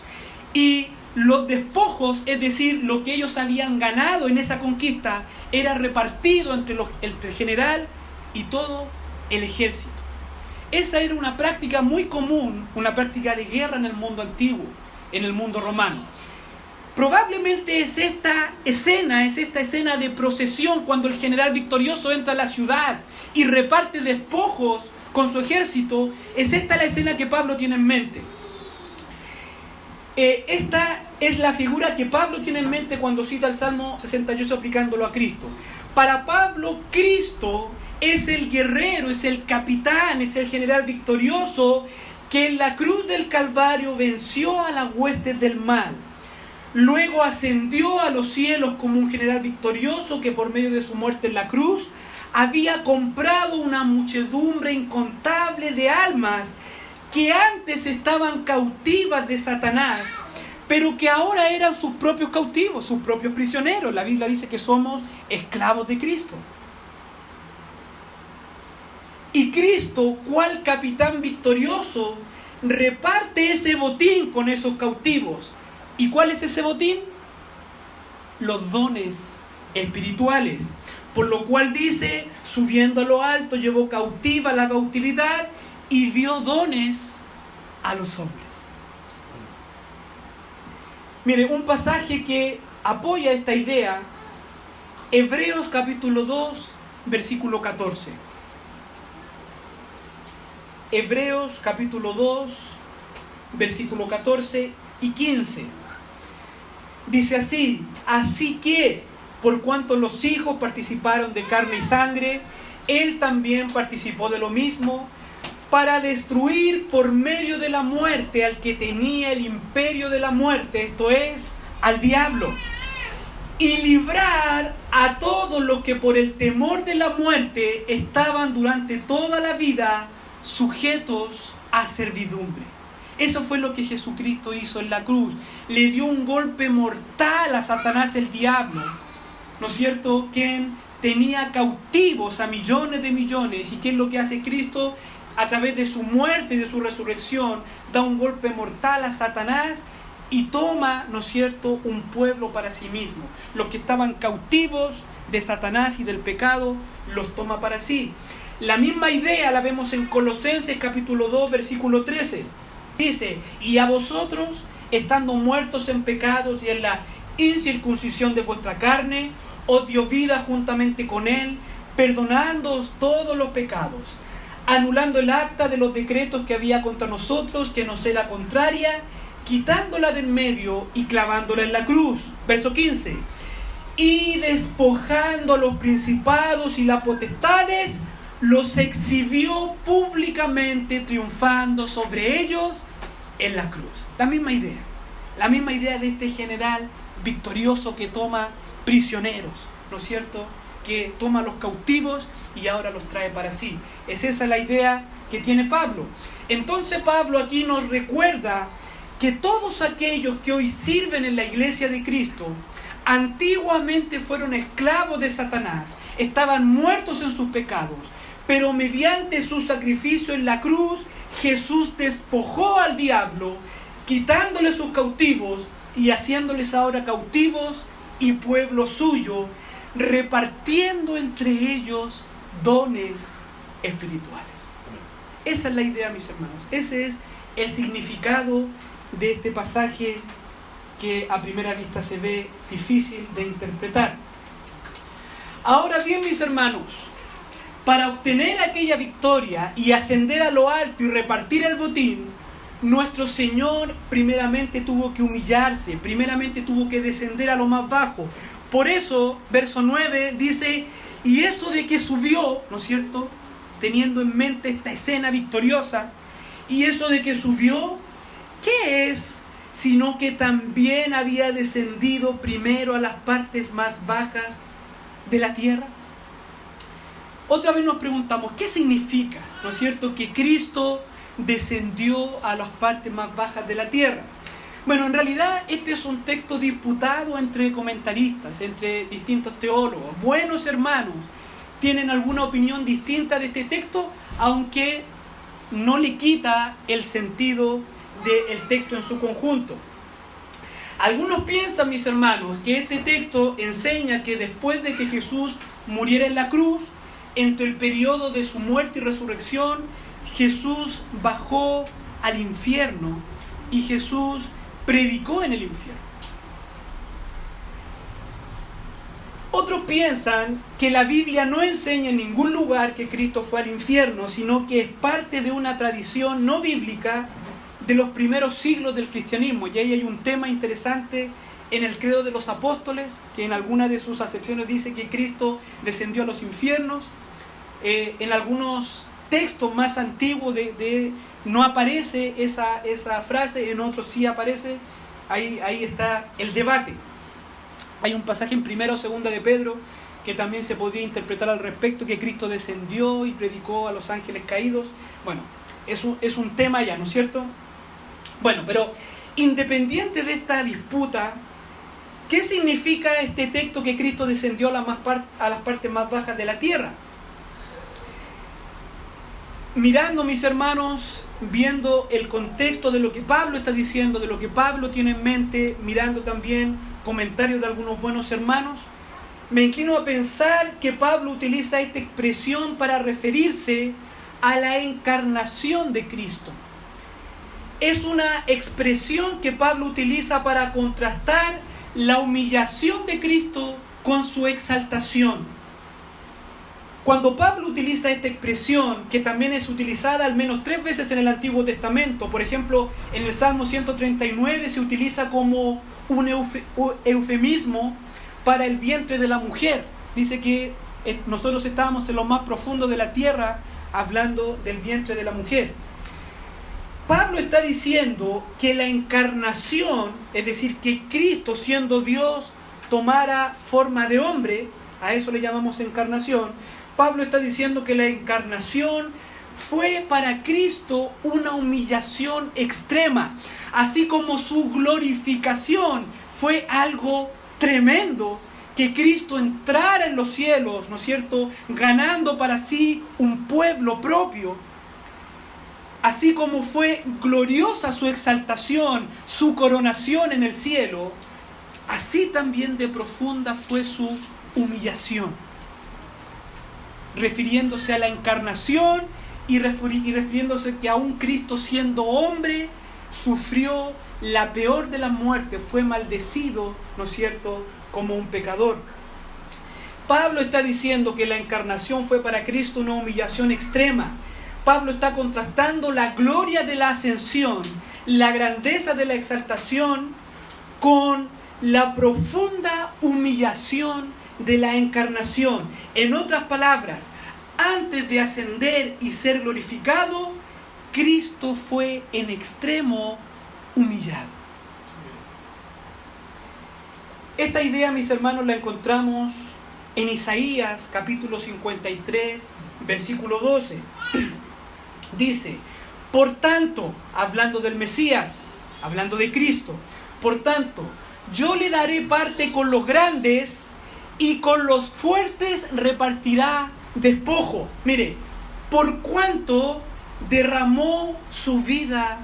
Y los despojos, es decir, lo que ellos habían ganado en esa conquista, era repartido entre el general y todo el ejército. Esa era una práctica muy común, una práctica de guerra en el mundo antiguo, en el mundo romano. Probablemente es esta escena de procesión cuando el general victorioso entra a la ciudad y reparte despojos con su ejército. Es esta la escena que Pablo tiene en mente. Esta es la figura que Pablo tiene en mente cuando cita el Salmo 68 aplicándolo a Cristo. Para Pablo, Cristo es el guerrero, es el capitán, es el general victorioso que en la cruz del Calvario venció a las huestes del mal. Luego ascendió a los cielos como un general victorioso que por medio de su muerte en la cruz había comprado una muchedumbre incontable de almas que antes estaban cautivas de Satanás, pero que ahora eran sus propios cautivos, sus propios prisioneros. La Biblia dice que somos esclavos de Cristo. Y Cristo, cual capitán victorioso, reparte ese botín con esos cautivos. ¿Y cuál es ese botín? Los dones espirituales. Por lo cual dice, subiendo a lo alto, llevó cautiva la cautividad y dio dones a los hombres. Mire, un pasaje que apoya esta idea, Hebreos capítulo 2, versículo 14. Hebreos capítulo 2, versículo 14 y 15. Dice así que, por cuanto los hijos participaron de carne y sangre, él también participó de lo mismo, para destruir por medio de la muerte al que tenía el imperio de la muerte, esto es, al diablo, y librar a todos los que por el temor de la muerte estaban durante toda la vida sujetos a servidumbre. Eso fue lo que Jesucristo hizo en la cruz. Le dio un golpe mortal a Satanás, el diablo, ¿no es cierto?, quien tenía cautivos a millones de millones. ¿Y qué es lo que hace Cristo? A través de su muerte y de su resurrección, da un golpe mortal a Satanás y toma, ¿no es cierto?, un pueblo para sí mismo. Los que estaban cautivos de Satanás y del pecado, los toma para sí. La misma idea la vemos en Colosenses capítulo 2, versículo 13. Dice, y a vosotros, estando muertos en pecados y en la incircuncisión de vuestra carne, os dio vida juntamente con él, perdonándoos todos los pecados, anulando el acta de los decretos que había contra nosotros, que nos era contraria, quitándola de en medio y clavándola en la cruz. Verso 15. Y despojando a los principados y las potestades, los exhibió públicamente, triunfando sobre ellos en la cruz. La misma idea de este general victorioso que toma prisioneros, ¿no es cierto?, que toma a los cautivos y ahora los trae para sí. Es esa la idea que tiene Pablo. Entonces Pablo aquí nos recuerda que todos aquellos que hoy sirven en la iglesia de Cristo antiguamente fueron esclavos de Satanás, estaban muertos en sus pecados, pero mediante su sacrificio en la cruz, Jesús despojó al diablo, quitándole sus cautivos y haciéndoles ahora cautivos y pueblo suyo, repartiendo entre ellos dones espirituales. Esa es la idea, mis hermanos. Ese es el significado de este pasaje que a primera vista se ve difícil de interpretar. Ahora bien, mis hermanos, para obtener aquella victoria y ascender a lo alto y repartir el botín, nuestro Señor primeramente tuvo que humillarse, primeramente tuvo que descender a lo más bajo. Por eso, verso 9 dice, y eso de que subió, ¿no es cierto?, teniendo en mente esta escena victoriosa, y eso de que subió, ¿qué es? Sino que también había descendido primero a las partes más bajas de la tierra. Otra vez nos preguntamos, ¿qué significa, ¿no es cierto?, que Cristo descendió a las partes más bajas de la tierra? Bueno, en realidad este es un texto disputado entre comentaristas, entre distintos teólogos. Buenos hermanos tienen alguna opinión distinta de este texto, aunque no le quita el sentido del texto en su conjunto. Algunos piensan, mis hermanos, que este texto enseña que después de que Jesús muriera en la cruz, entre el periodo de su muerte y resurrección, Jesús bajó al infierno y Jesús predicó en el infierno. Otros piensan que la Biblia no enseña en ningún lugar que Cristo fue al infierno, sino que es parte de una tradición no bíblica de los primeros siglos del cristianismo. Y ahí hay un tema interesante en el credo de los apóstoles, que en alguna de sus acepciones dice que Cristo descendió a los infiernos. En algunos textos más antiguos no aparece esa frase, en otros sí aparece. Ahí está el debate. Hay un pasaje en 1 o 2 de Pedro que también se podría interpretar al respecto, que Cristo descendió y predicó a los ángeles caídos. Bueno, es un tema ya, ¿no es cierto? Bueno, pero independiente de esta disputa, ¿qué significa este texto que Cristo descendió a las partes más bajas de la tierra? Mirando, mis hermanos, viendo el contexto de lo que Pablo está diciendo, de lo que Pablo tiene en mente, mirando también comentarios de algunos buenos hermanos, me inclino a pensar que Pablo utiliza esta expresión para referirse a la encarnación de Cristo. Es una expresión que Pablo utiliza para contrastar la humillación de Cristo con su exaltación. Cuando Pablo utiliza esta expresión, que también es utilizada al menos 3 veces en el Antiguo Testamento, por ejemplo, en el Salmo 139 se utiliza como un eufemismo para el vientre de la mujer. Dice que nosotros estábamos en lo más profundo de la tierra, hablando del vientre de la mujer. Pablo está diciendo que la encarnación, es decir, que Cristo siendo Dios tomara forma de hombre, a eso le llamamos encarnación. Pablo está diciendo que la encarnación fue para Cristo una humillación extrema, así como su glorificación fue algo tremendo, que Cristo entrara en los cielos, ¿no es cierto?, ganando para sí un pueblo propio. Así como fue gloriosa su exaltación, su coronación en el cielo, así también de profunda fue su humillación, refiriéndose a la encarnación y refiriéndose que aún Cristo siendo hombre sufrió la peor de las muertes, fue maldecido, ¿no es cierto?, como un pecador. Pablo está diciendo que la encarnación fue para Cristo una humillación extrema. Pablo está contrastando la gloria de la ascensión, la grandeza de la exaltación, con la profunda humillación de la encarnación. En otras palabras, antes de ascender y ser glorificado, Cristo fue en extremo humillado. Esta idea, mis hermanos, la encontramos en Isaías capítulo 53, versículo 12. Dice: por tanto, hablando del Mesías, hablando de Cristo, por tanto, yo le daré parte con los grandes y con los fuertes repartirá despojo. Mire, por cuanto derramó su vida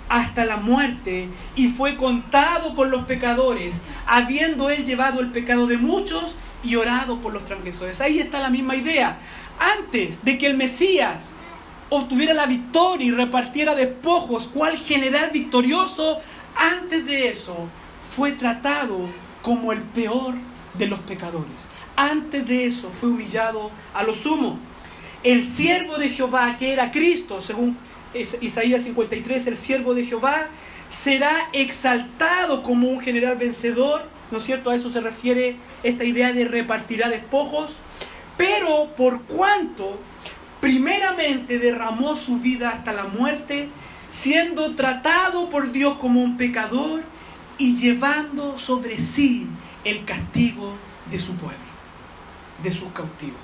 hasta la muerte y fue contado con los pecadores, habiendo él llevado el pecado de muchos, y orado por los transgresores. Ahí está la misma idea. Antes de que el Mesías obtuviera la victoria y repartiera despojos, cual general victorioso, antes de eso fue tratado como el peor de los pecadores. Antes de eso fue humillado a lo sumo. El siervo de Jehová, que era Cristo, según Isaías 53, el siervo de Jehová será exaltado como un general vencedor, ¿no es cierto? A eso se refiere esta idea de repartirá despojos. Pero por cuanto primeramente derramó su vida hasta la muerte, siendo tratado por Dios como un pecador y llevando sobre sí el castigo de su pueblo, de sus cautivos.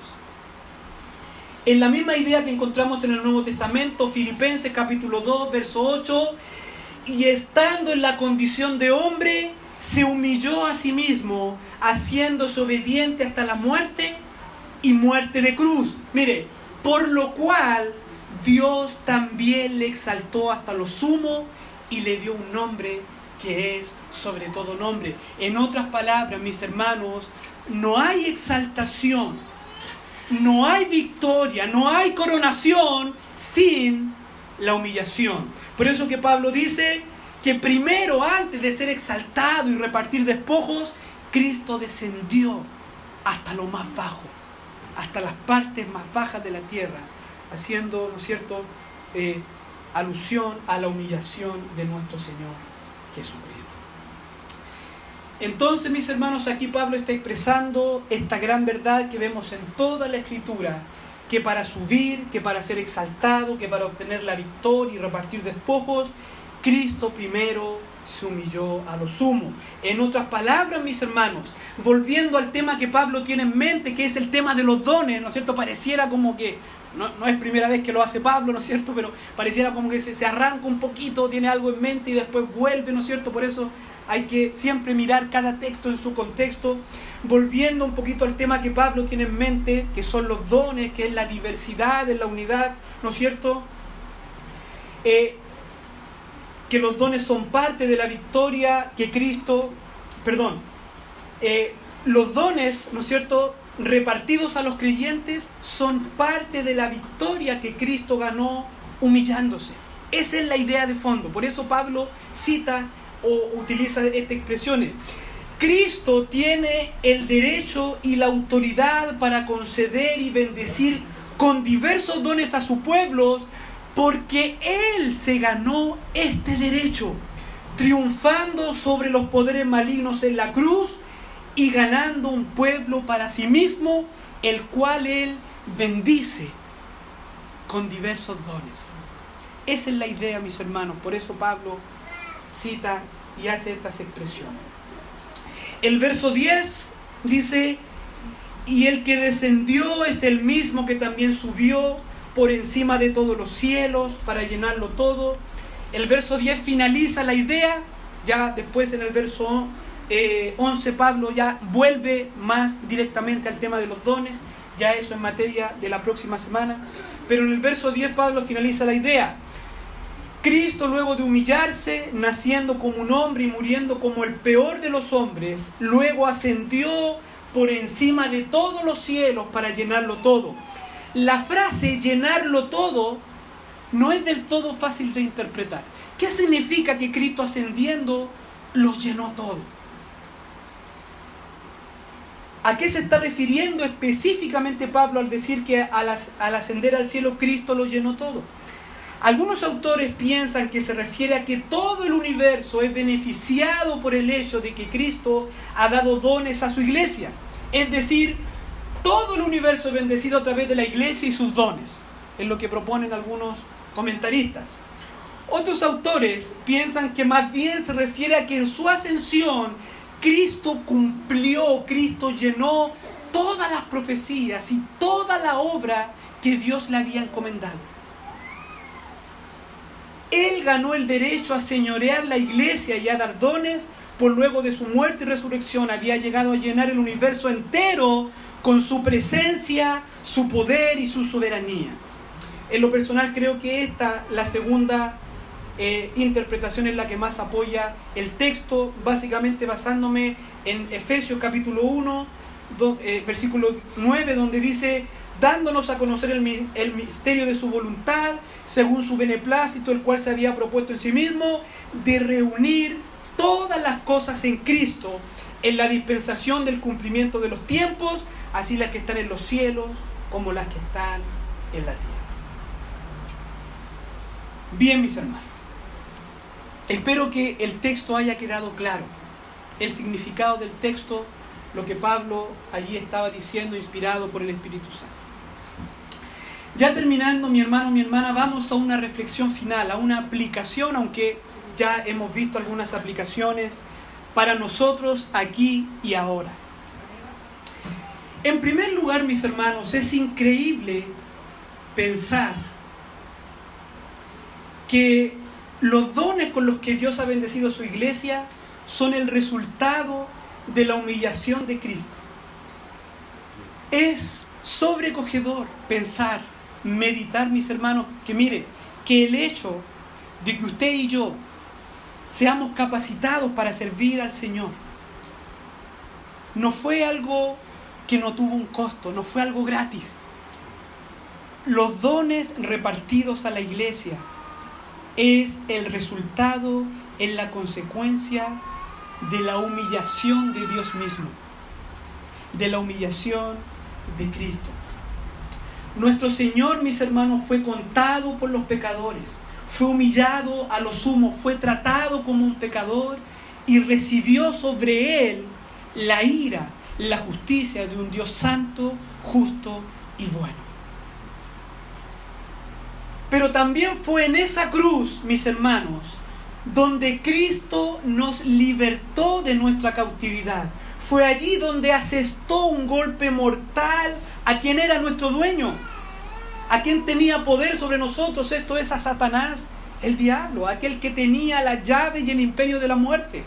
En la misma idea que encontramos en el Nuevo Testamento, Filipenses capítulo 2, verso 8, y estando en la condición de hombre, se humilló a sí mismo, haciéndose obediente hasta la muerte y muerte de cruz. Mire, por lo cual Dios también le exaltó hasta lo sumo y le dio un nombre que es sobre todo nombre. En otras palabras, mis hermanos, no hay exaltación, no hay victoria, no hay coronación sin la humillación. Por eso que Pablo dice que primero, antes de ser exaltado y repartir despojos, Cristo descendió hasta lo más bajo, hasta las partes más bajas de la tierra, haciendo, ¿no es cierto?, alusión a la humillación de nuestro Señor Jesucristo. Entonces, mis hermanos, aquí Pablo está expresando esta gran verdad que vemos en toda la Escritura, que para subir, que para ser exaltado, que para obtener la victoria y repartir despojos, Cristo primero se humilló a lo sumo. En otras palabras, mis hermanos, volviendo al tema que Pablo tiene en mente, que es el tema de los dones, ¿no es cierto? Pareciera como que, no es primera vez que lo hace Pablo, ¿no es cierto? Pero pareciera como que se arranca un poquito, tiene algo en mente y después vuelve, ¿no es cierto? Por eso hay que siempre mirar cada texto en su contexto. Volviendo un poquito al tema que Pablo tiene en mente, que son los dones, que es la diversidad, es la unidad, ¿no es cierto? Que los dones son parte de la victoria que Cristo, los dones, ¿no es cierto?, repartidos a los creyentes son parte de la victoria que Cristo ganó humillándose. Esa es la idea de fondo. Por eso Pablo cita o utiliza estas expresiones. Cristo tiene el derecho y la autoridad para conceder y bendecir con diversos dones a su pueblo, porque Él se ganó este derecho, triunfando sobre los poderes malignos en la cruz y ganando un pueblo para sí mismo, el cual Él bendice con diversos dones. Esa es la idea, mis hermanos. Por eso Pablo cita y hace estas expresiones. El verso 10 dice: y el que descendió es el mismo que también subió por encima de todos los cielos para llenarlo todo. El verso 10 finaliza la idea. Ya después en el verso 11 Pablo ya vuelve más directamente al tema de los dones. Ya eso en materia de la próxima semana. Pero en el verso 10 Pablo finaliza la idea. Cristo, luego de humillarse, naciendo como un hombre y muriendo como el peor de los hombres, luego ascendió por encima de todos los cielos para llenarlo todo. La frase llenarlo todo no es del todo fácil de interpretar. ¿Qué significa que Cristo ascendiendo los llenó todo? ¿A qué se está refiriendo específicamente Pablo al decir que al ascender al cielo Cristo los llenó todo? Algunos autores piensan que se refiere a que todo el universo es beneficiado por el hecho de que Cristo ha dado dones a su iglesia. Es decir, todo el universo es bendecido a través de la iglesia y sus dones. Es lo que proponen algunos comentaristas. Otros autores piensan que más bien se refiere a que en su ascensión Cristo cumplió, Cristo llenó todas las profecías y toda la obra que Dios le había encomendado. Él ganó el derecho a señorear la iglesia y a dar dones, pues luego de su muerte y resurrección había llegado a llenar el universo entero con su presencia, su poder y su soberanía. En lo personal creo que esta, la segunda interpretación, es la que más apoya el texto, básicamente basándome en Efesios capítulo 1, versículo 9, donde dice: dándonos a conocer el misterio de su voluntad, según su beneplácito, el cual se había propuesto en sí mismo, de reunir todas las cosas en Cristo, en la dispensación del cumplimiento de los tiempos, así las que están en los cielos como las que están en la tierra. Bien, mis hermanos, espero que el texto haya quedado claro, el significado del texto, lo que Pablo allí estaba diciendo, inspirado por el Espíritu Santo. Ya terminando, mi hermano, mi hermana, vamos a una reflexión final, a una aplicación, aunque ya hemos visto algunas aplicaciones para nosotros aquí y ahora. En primer lugar, mis hermanos, es increíble pensar que los dones con los que Dios ha bendecido a su iglesia son el resultado de la humillación de Cristo. Es sobrecogedor pensar, meditar, mis hermanos, que mire, que el hecho de que usted y yo seamos capacitados para servir al Señor no fue algo que no tuvo un costo, no fue algo gratis. Los dones repartidos a la iglesia es el resultado, es la consecuencia de la humillación de Dios mismo, de la humillación de Cristo. Nuestro Señor, mis hermanos, fue contado por los pecadores, fue humillado a lo sumo, fue tratado como un pecador y recibió sobre él la ira, la justicia de un Dios santo, justo y bueno. Pero también fue en esa cruz, mis hermanos, donde Cristo nos libertó de nuestra cautividad. Fue allí donde asestó un golpe mortal a quien era nuestro dueño, a quien tenía poder sobre nosotros, esto es a Satanás, el diablo, aquel que tenía la llave y el imperio de la muerte.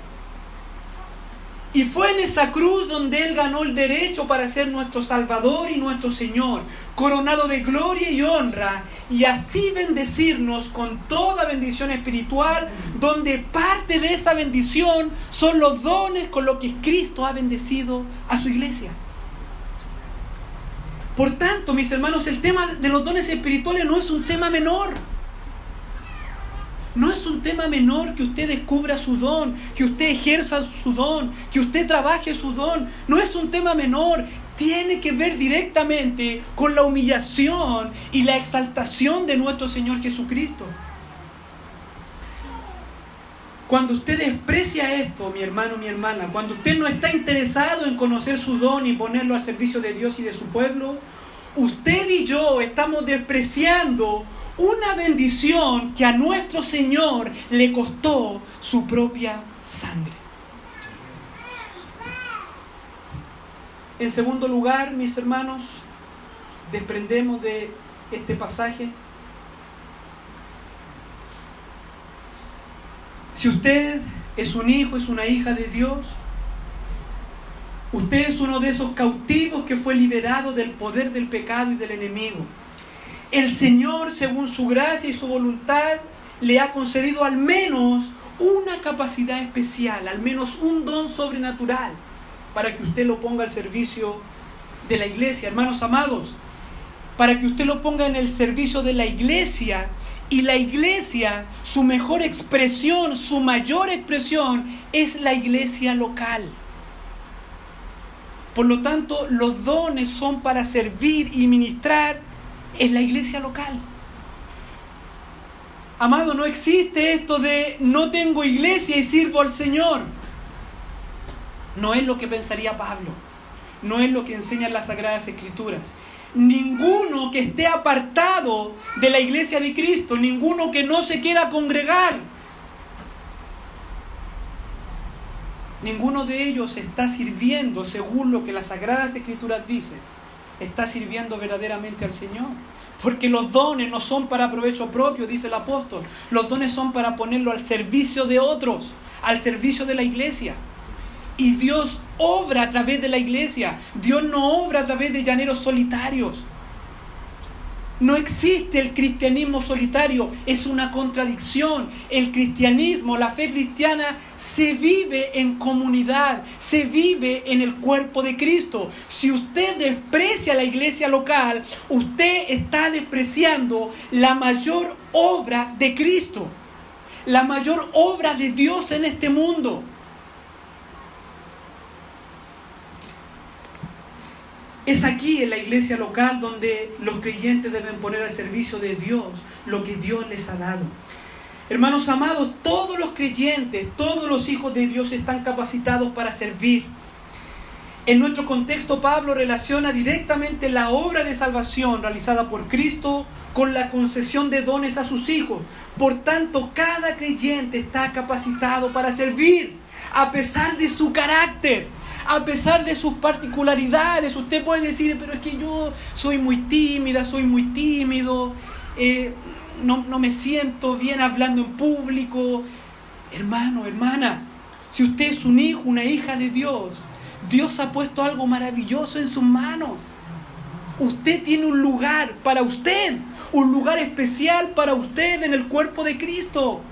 Y fue en esa cruz donde Él ganó el derecho para ser nuestro Salvador y nuestro Señor, coronado de gloria y honra, y así bendecirnos con toda bendición espiritual, donde parte de esa bendición son los dones con los que Cristo ha bendecido a su iglesia. Por tanto, mis hermanos, el tema de los dones espirituales no es un tema menor. No es un tema menor que usted descubra su don, que usted ejerza su don, que usted trabaje su don. No es un tema menor. Tiene que ver directamente con la humillación y la exaltación de nuestro Señor Jesucristo. Cuando usted desprecia esto, mi hermano, mi hermana, cuando usted no está interesado en conocer su don y ponerlo al servicio de Dios y de su pueblo, usted y yo estamos despreciando una bendición que a nuestro Señor le costó su propia sangre. En segundo lugar, mis hermanos, desprendemos de este pasaje: si usted es un hijo, es una hija de Dios, usted es uno de esos cautivos que fue liberado del poder del pecado y del enemigo. El Señor, según su gracia y su voluntad, le ha concedido al menos una capacidad especial, al menos un don sobrenatural, para que usted lo ponga al servicio de la iglesia. Hermanos amados, para que usted lo ponga en el servicio de la iglesia, y la iglesia, su mejor expresión, su mayor expresión, es la iglesia local. Por lo tanto, los dones son para servir y ministrar en la iglesia local. Amado, no existe esto de no tengo iglesia y sirvo al Señor. No es lo que pensaría Pablo. No es lo que enseñan las Sagradas Escrituras. Ninguno que esté apartado de la iglesia de Cristo, ninguno que no se quiera congregar, ninguno de ellos está sirviendo según lo que las Sagradas Escrituras dicen. Está sirviendo verdaderamente al Señor. Porque los dones no son para provecho propio, dice el apóstol. Los dones son para ponerlo al servicio de otros, al servicio de la iglesia. Y Dios obra a través de la iglesia. Dios no obra a través de llaneros solitarios. No existe el cristianismo solitario, es una contradicción. El cristianismo, la fe cristiana, se vive en comunidad, se vive en el cuerpo de Cristo. Si usted desprecia la iglesia local, usted está despreciando la mayor obra de Cristo, la mayor obra de Dios en este mundo. Es aquí en la iglesia local donde los creyentes deben poner al servicio de Dios lo que Dios les ha dado. Hermanos amados, todos los creyentes, todos los hijos de Dios están capacitados para servir. En nuestro contexto, Pablo relaciona directamente la obra de salvación realizada por Cristo con la concesión de dones a sus hijos. Por tanto, cada creyente está capacitado para servir, a pesar de su carácter, a pesar de sus particularidades. Usted puede decir, pero es que yo soy muy tímida, soy muy tímido, no me siento bien hablando en público. Hermano, hermana, si usted es un hijo, una hija de Dios, Dios ha puesto algo maravilloso en sus manos. Usted tiene un lugar para usted, un lugar especial para usted en el cuerpo de Cristo.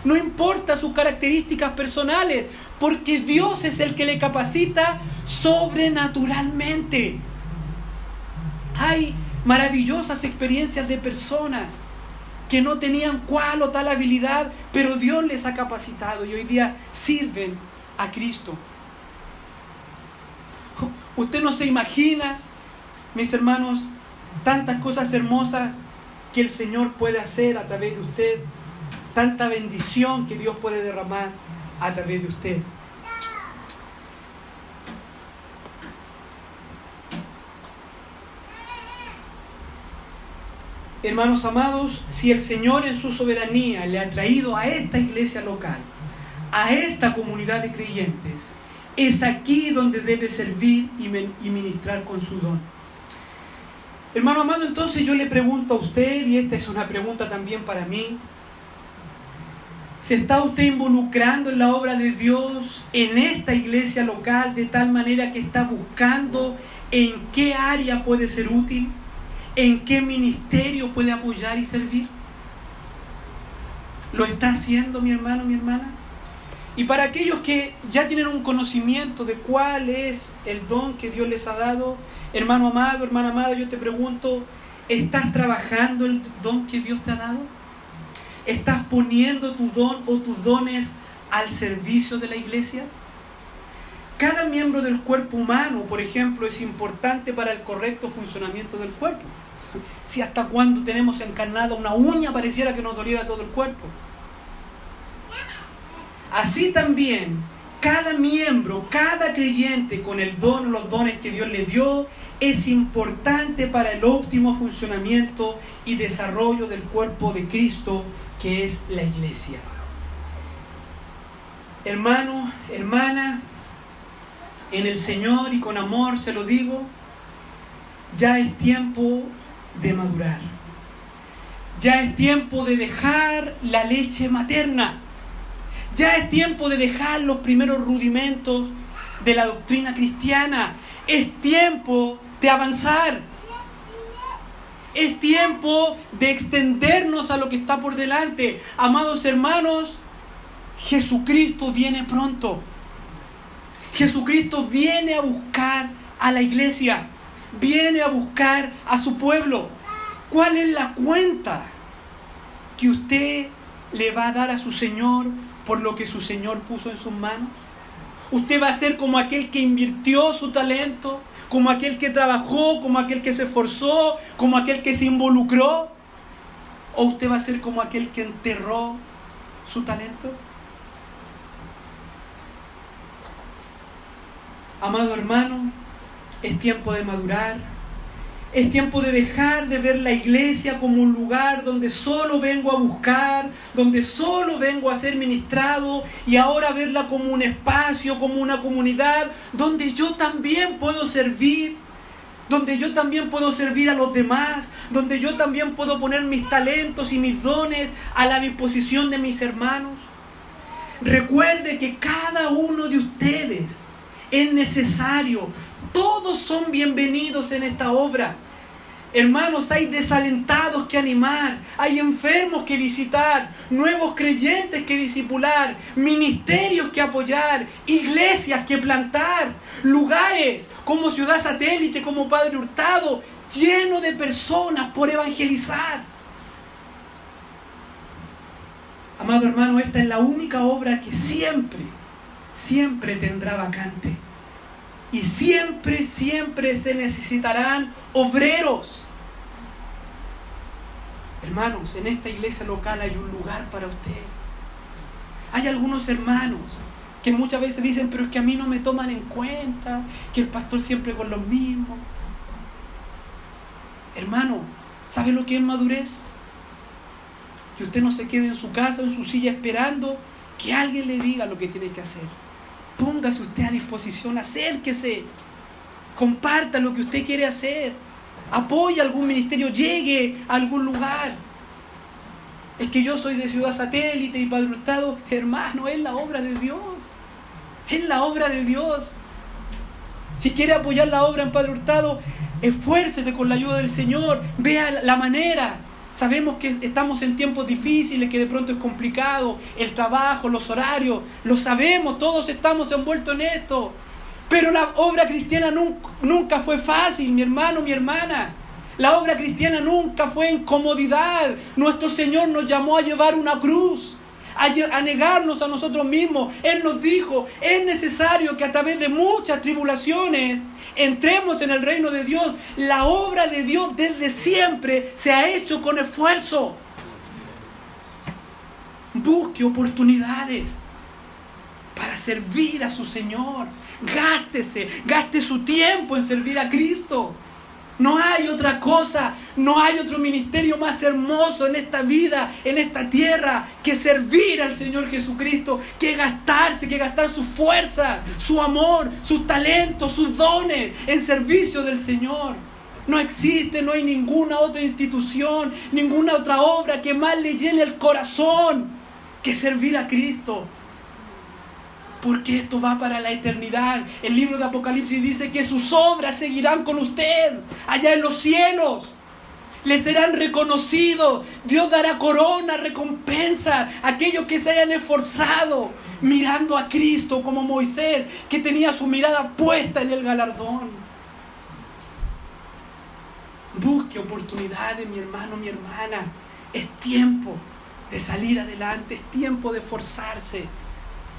No importa sus características personales, porque Dios es el que le capacita sobrenaturalmente. Hay maravillosas experiencias de personas que no tenían cual o tal habilidad, pero Dios les ha capacitado y hoy día sirven a Cristo. Usted no se imagina, mis hermanos, tantas cosas hermosas que el Señor puede hacer a través de usted, tanta bendición que Dios puede derramar a través de usted. Hermanos amados, si el Señor en su soberanía le ha traído a esta iglesia local, a esta comunidad de creyentes, es aquí donde debe servir y ministrar con su don. Hermano amado, entonces yo le pregunto a usted, y esta es una pregunta también para mí: ¿se está usted involucrando en la obra de Dios en esta iglesia local de tal manera que está buscando en qué área puede ser útil? ¿En qué ministerio puede apoyar y servir? ¿Lo está haciendo, mi hermano, mi hermana? Y para aquellos que ya tienen un conocimiento de cuál es el don que Dios les ha dado, hermano amado, hermana amada, yo te pregunto, ¿estás trabajando el don que Dios te ha dado? ¿Estás poniendo tu don o tus dones al servicio de la iglesia? Cada miembro del cuerpo humano, por ejemplo, es importante para el correcto funcionamiento del cuerpo. Si hasta cuando tenemos encarnada una uña pareciera que nos doliera todo el cuerpo. Así también, cada miembro, cada creyente con el don o los dones que Dios le dio, es importante para el óptimo funcionamiento y desarrollo del cuerpo de Cristo, que es la iglesia. Hermano, hermana, en el Señor y con amor se lo digo, ya es tiempo de madurar. Ya es tiempo de dejar la leche materna. Ya es tiempo de dejar los primeros rudimentos de la doctrina cristiana. Es tiempo de avanzar. Es tiempo de extendernos a lo que está por delante. Amados hermanos, Jesucristo viene pronto. Jesucristo viene a buscar a la iglesia. Viene a buscar a su pueblo. ¿Cuál es la cuenta que usted le va a dar a su Señor por lo que su Señor puso en sus manos? ¿Usted va a ser como aquel que invirtió su talento, como aquel que trabajó, como aquel que se esforzó, como aquel que se involucró? ¿O usted va a ser como aquel que enterró su talento? Amado hermano, es tiempo de madurar. Es tiempo de dejar de ver la iglesia como un lugar donde solo vengo a buscar, donde solo vengo a ser ministrado, y ahora verla como un espacio, como una comunidad donde yo también puedo servir, donde yo también puedo servir a los demás, donde yo también puedo poner mis talentos y mis dones a la disposición de mis hermanos. Recuerde que cada uno de ustedes es necesario. Todos son bienvenidos en esta obra. Hermanos, hay desalentados que animar, hay enfermos que visitar, nuevos creyentes que discipular, ministerios que apoyar, iglesias que plantar, lugares como Ciudad Satélite, como Padre Hurtado, lleno de personas por evangelizar. Amado hermano, esta es la única obra que siempre tendrá vacante. Y siempre se necesitarán obreros. Hermanos, en esta iglesia local hay un lugar para usted. Hay algunos hermanos que muchas veces dicen, pero es que a mí no me toman en cuenta, que el pastor siempre con los mismos. Hermano, ¿sabe lo que es madurez? Que usted no se quede en su casa, en su silla, esperando que alguien le diga lo que tiene que hacer. Póngase usted a disposición, acérquese, comparta lo que usted quiere hacer, apoye algún ministerio, llegue a algún lugar. Es que yo soy de Ciudad Satélite y Padre Hurtado. Hermano, es la obra de Dios. Es la obra de Dios. Si quiere apoyar la obra en Padre Hurtado, esfuércese con la ayuda del Señor, vea la manera. Sabemos que estamos en tiempos difíciles, que de pronto es complicado, el trabajo, los horarios, lo sabemos, todos estamos envueltos en esto. Pero la obra cristiana nunca fue fácil, mi hermano, mi hermana. La obra cristiana nunca fue en comodidad. Nuestro Señor nos llamó a llevar una cruz, a negarnos a nosotros mismos. Él nos dijo, es necesario que a través de muchas tribulaciones entremos en el reino de Dios. La obra de Dios desde siempre se ha hecho con esfuerzo. Busque oportunidades para servir a su Señor. Gaste su tiempo en servir a Cristo. No hay otra cosa, no hay otro ministerio más hermoso en esta vida, en esta tierra, que servir al Señor Jesucristo, que gastar su fuerza, su amor, sus talentos, sus dones en servicio del Señor. No existe, no hay ninguna otra institución, ninguna otra obra que más le llene el corazón que servir a Cristo. Porque esto va para la eternidad. El libro de Apocalipsis dice que sus obras seguirán con usted allá en los cielos. Le serán reconocidos. Dios dará corona, recompensa a aquellos que se hayan esforzado mirando a Cristo, como Moisés, que tenía su mirada puesta en el galardón. Busque oportunidades, mi hermano, mi hermana. Es tiempo de salir adelante, es tiempo de esforzarse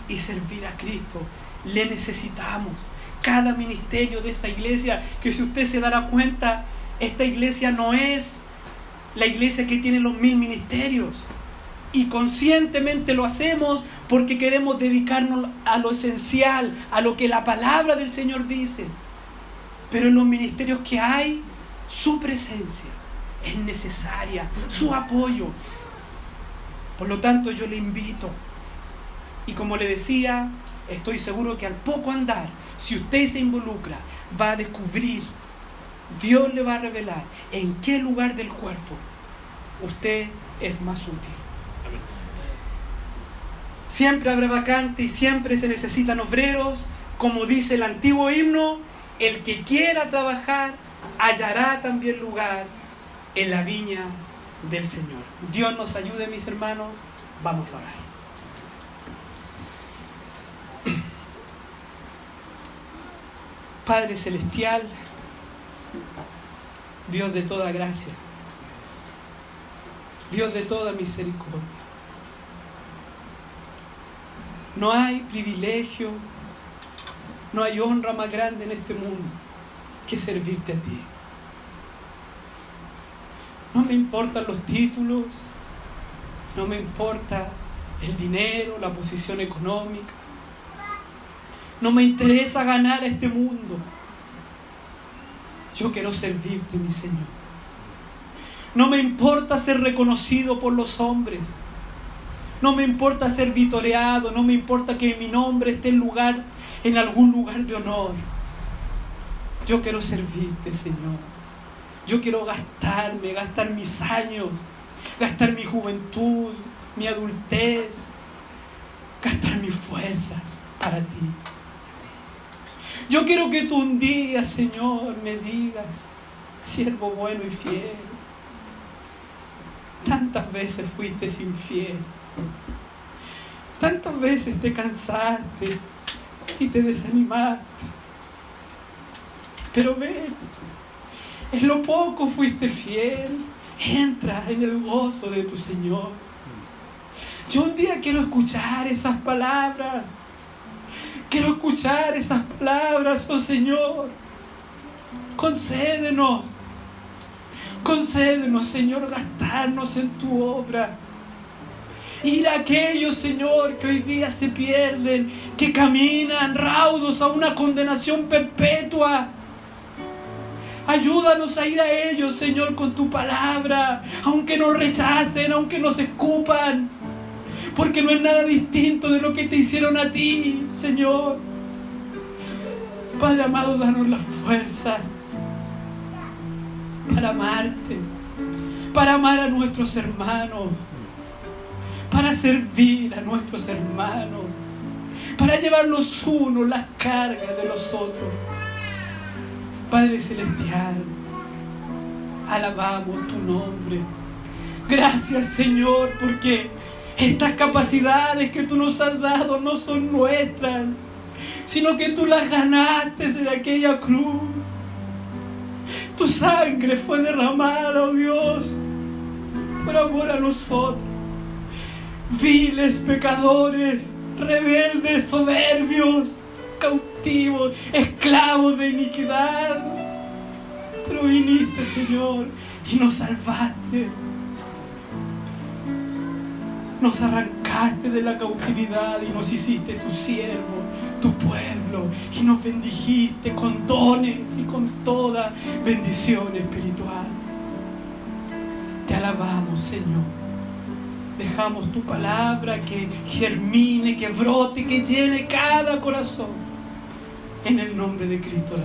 y servir a Cristo. Le necesitamos. Cada ministerio de esta iglesia, que si usted se dará cuenta, esta iglesia no es la iglesia que tiene los 1000 ministerios. Y conscientemente lo hacemos porque queremos dedicarnos a lo esencial, a lo que la palabra del Señor dice. Pero en los ministerios que hay, su presencia es necesaria, su apoyo. Por lo tanto, yo le invito. Y como le decía, estoy seguro que al poco andar, si usted se involucra, va a descubrir, Dios le va a revelar en qué lugar del cuerpo usted es más útil. Amén. Siempre habrá vacante y siempre se necesitan obreros. Como dice el antiguo himno, el que quiera trabajar hallará también lugar en la viña del Señor. Dios nos ayude, mis hermanos. Vamos a orar. Padre Celestial, Dios de toda gracia, Dios de toda misericordia, no hay privilegio, no hay honra más grande en este mundo que servirte a ti. No me importan los títulos, no me importa el dinero, la posición económica. No me interesa ganar a este mundo. Yo quiero servirte, mi Señor. No me importa ser reconocido por los hombres. No me importa ser vitoreado. No me importa que mi nombre esté en algún lugar de honor. Yo quiero servirte, Señor. Yo quiero gastar mis años, gastar mi juventud, mi adultez, gastar mis fuerzas para ti. Yo quiero que tú un día, Señor, me digas, siervo bueno y fiel. Tantas veces fuiste infiel. Tantas veces te cansaste y te desanimaste. Pero ven, en lo poco fuiste fiel. Entra en el gozo de tu Señor. Yo un día quiero escuchar esas palabras. Quiero escuchar esas palabras, oh Señor. Concédenos, Señor, gastarnos en tu obra. Ir a aquellos, Señor, que hoy día se pierden, que caminan raudos a una condenación perpetua. Ayúdanos a ir a ellos, Señor, con tu palabra, aunque nos rechacen, aunque nos escupan, porque no es nada distinto de lo que te hicieron a ti, Señor. Padre amado, danos las fuerzas para amarte, para amar a nuestros hermanos, para servir a nuestros hermanos, para llevar los unos las cargas de los otros. Padre Celestial, alabamos tu nombre. Gracias, Señor, porque estas capacidades que tú nos has dado no son nuestras, sino que tú las ganaste en aquella cruz. Tu sangre fue derramada, oh Dios, por amor a nosotros, viles pecadores, rebeldes, soberbios, cautivos, esclavos de iniquidad. Pero viniste, Señor, y nos salvaste. Nos arrancaste de la cautividad y nos hiciste tu siervo, tu pueblo, y nos bendijiste con dones y con toda bendición espiritual. Te alabamos, Señor. Dejamos tu palabra que germine, que brote, que llene cada corazón. En el nombre de Cristo.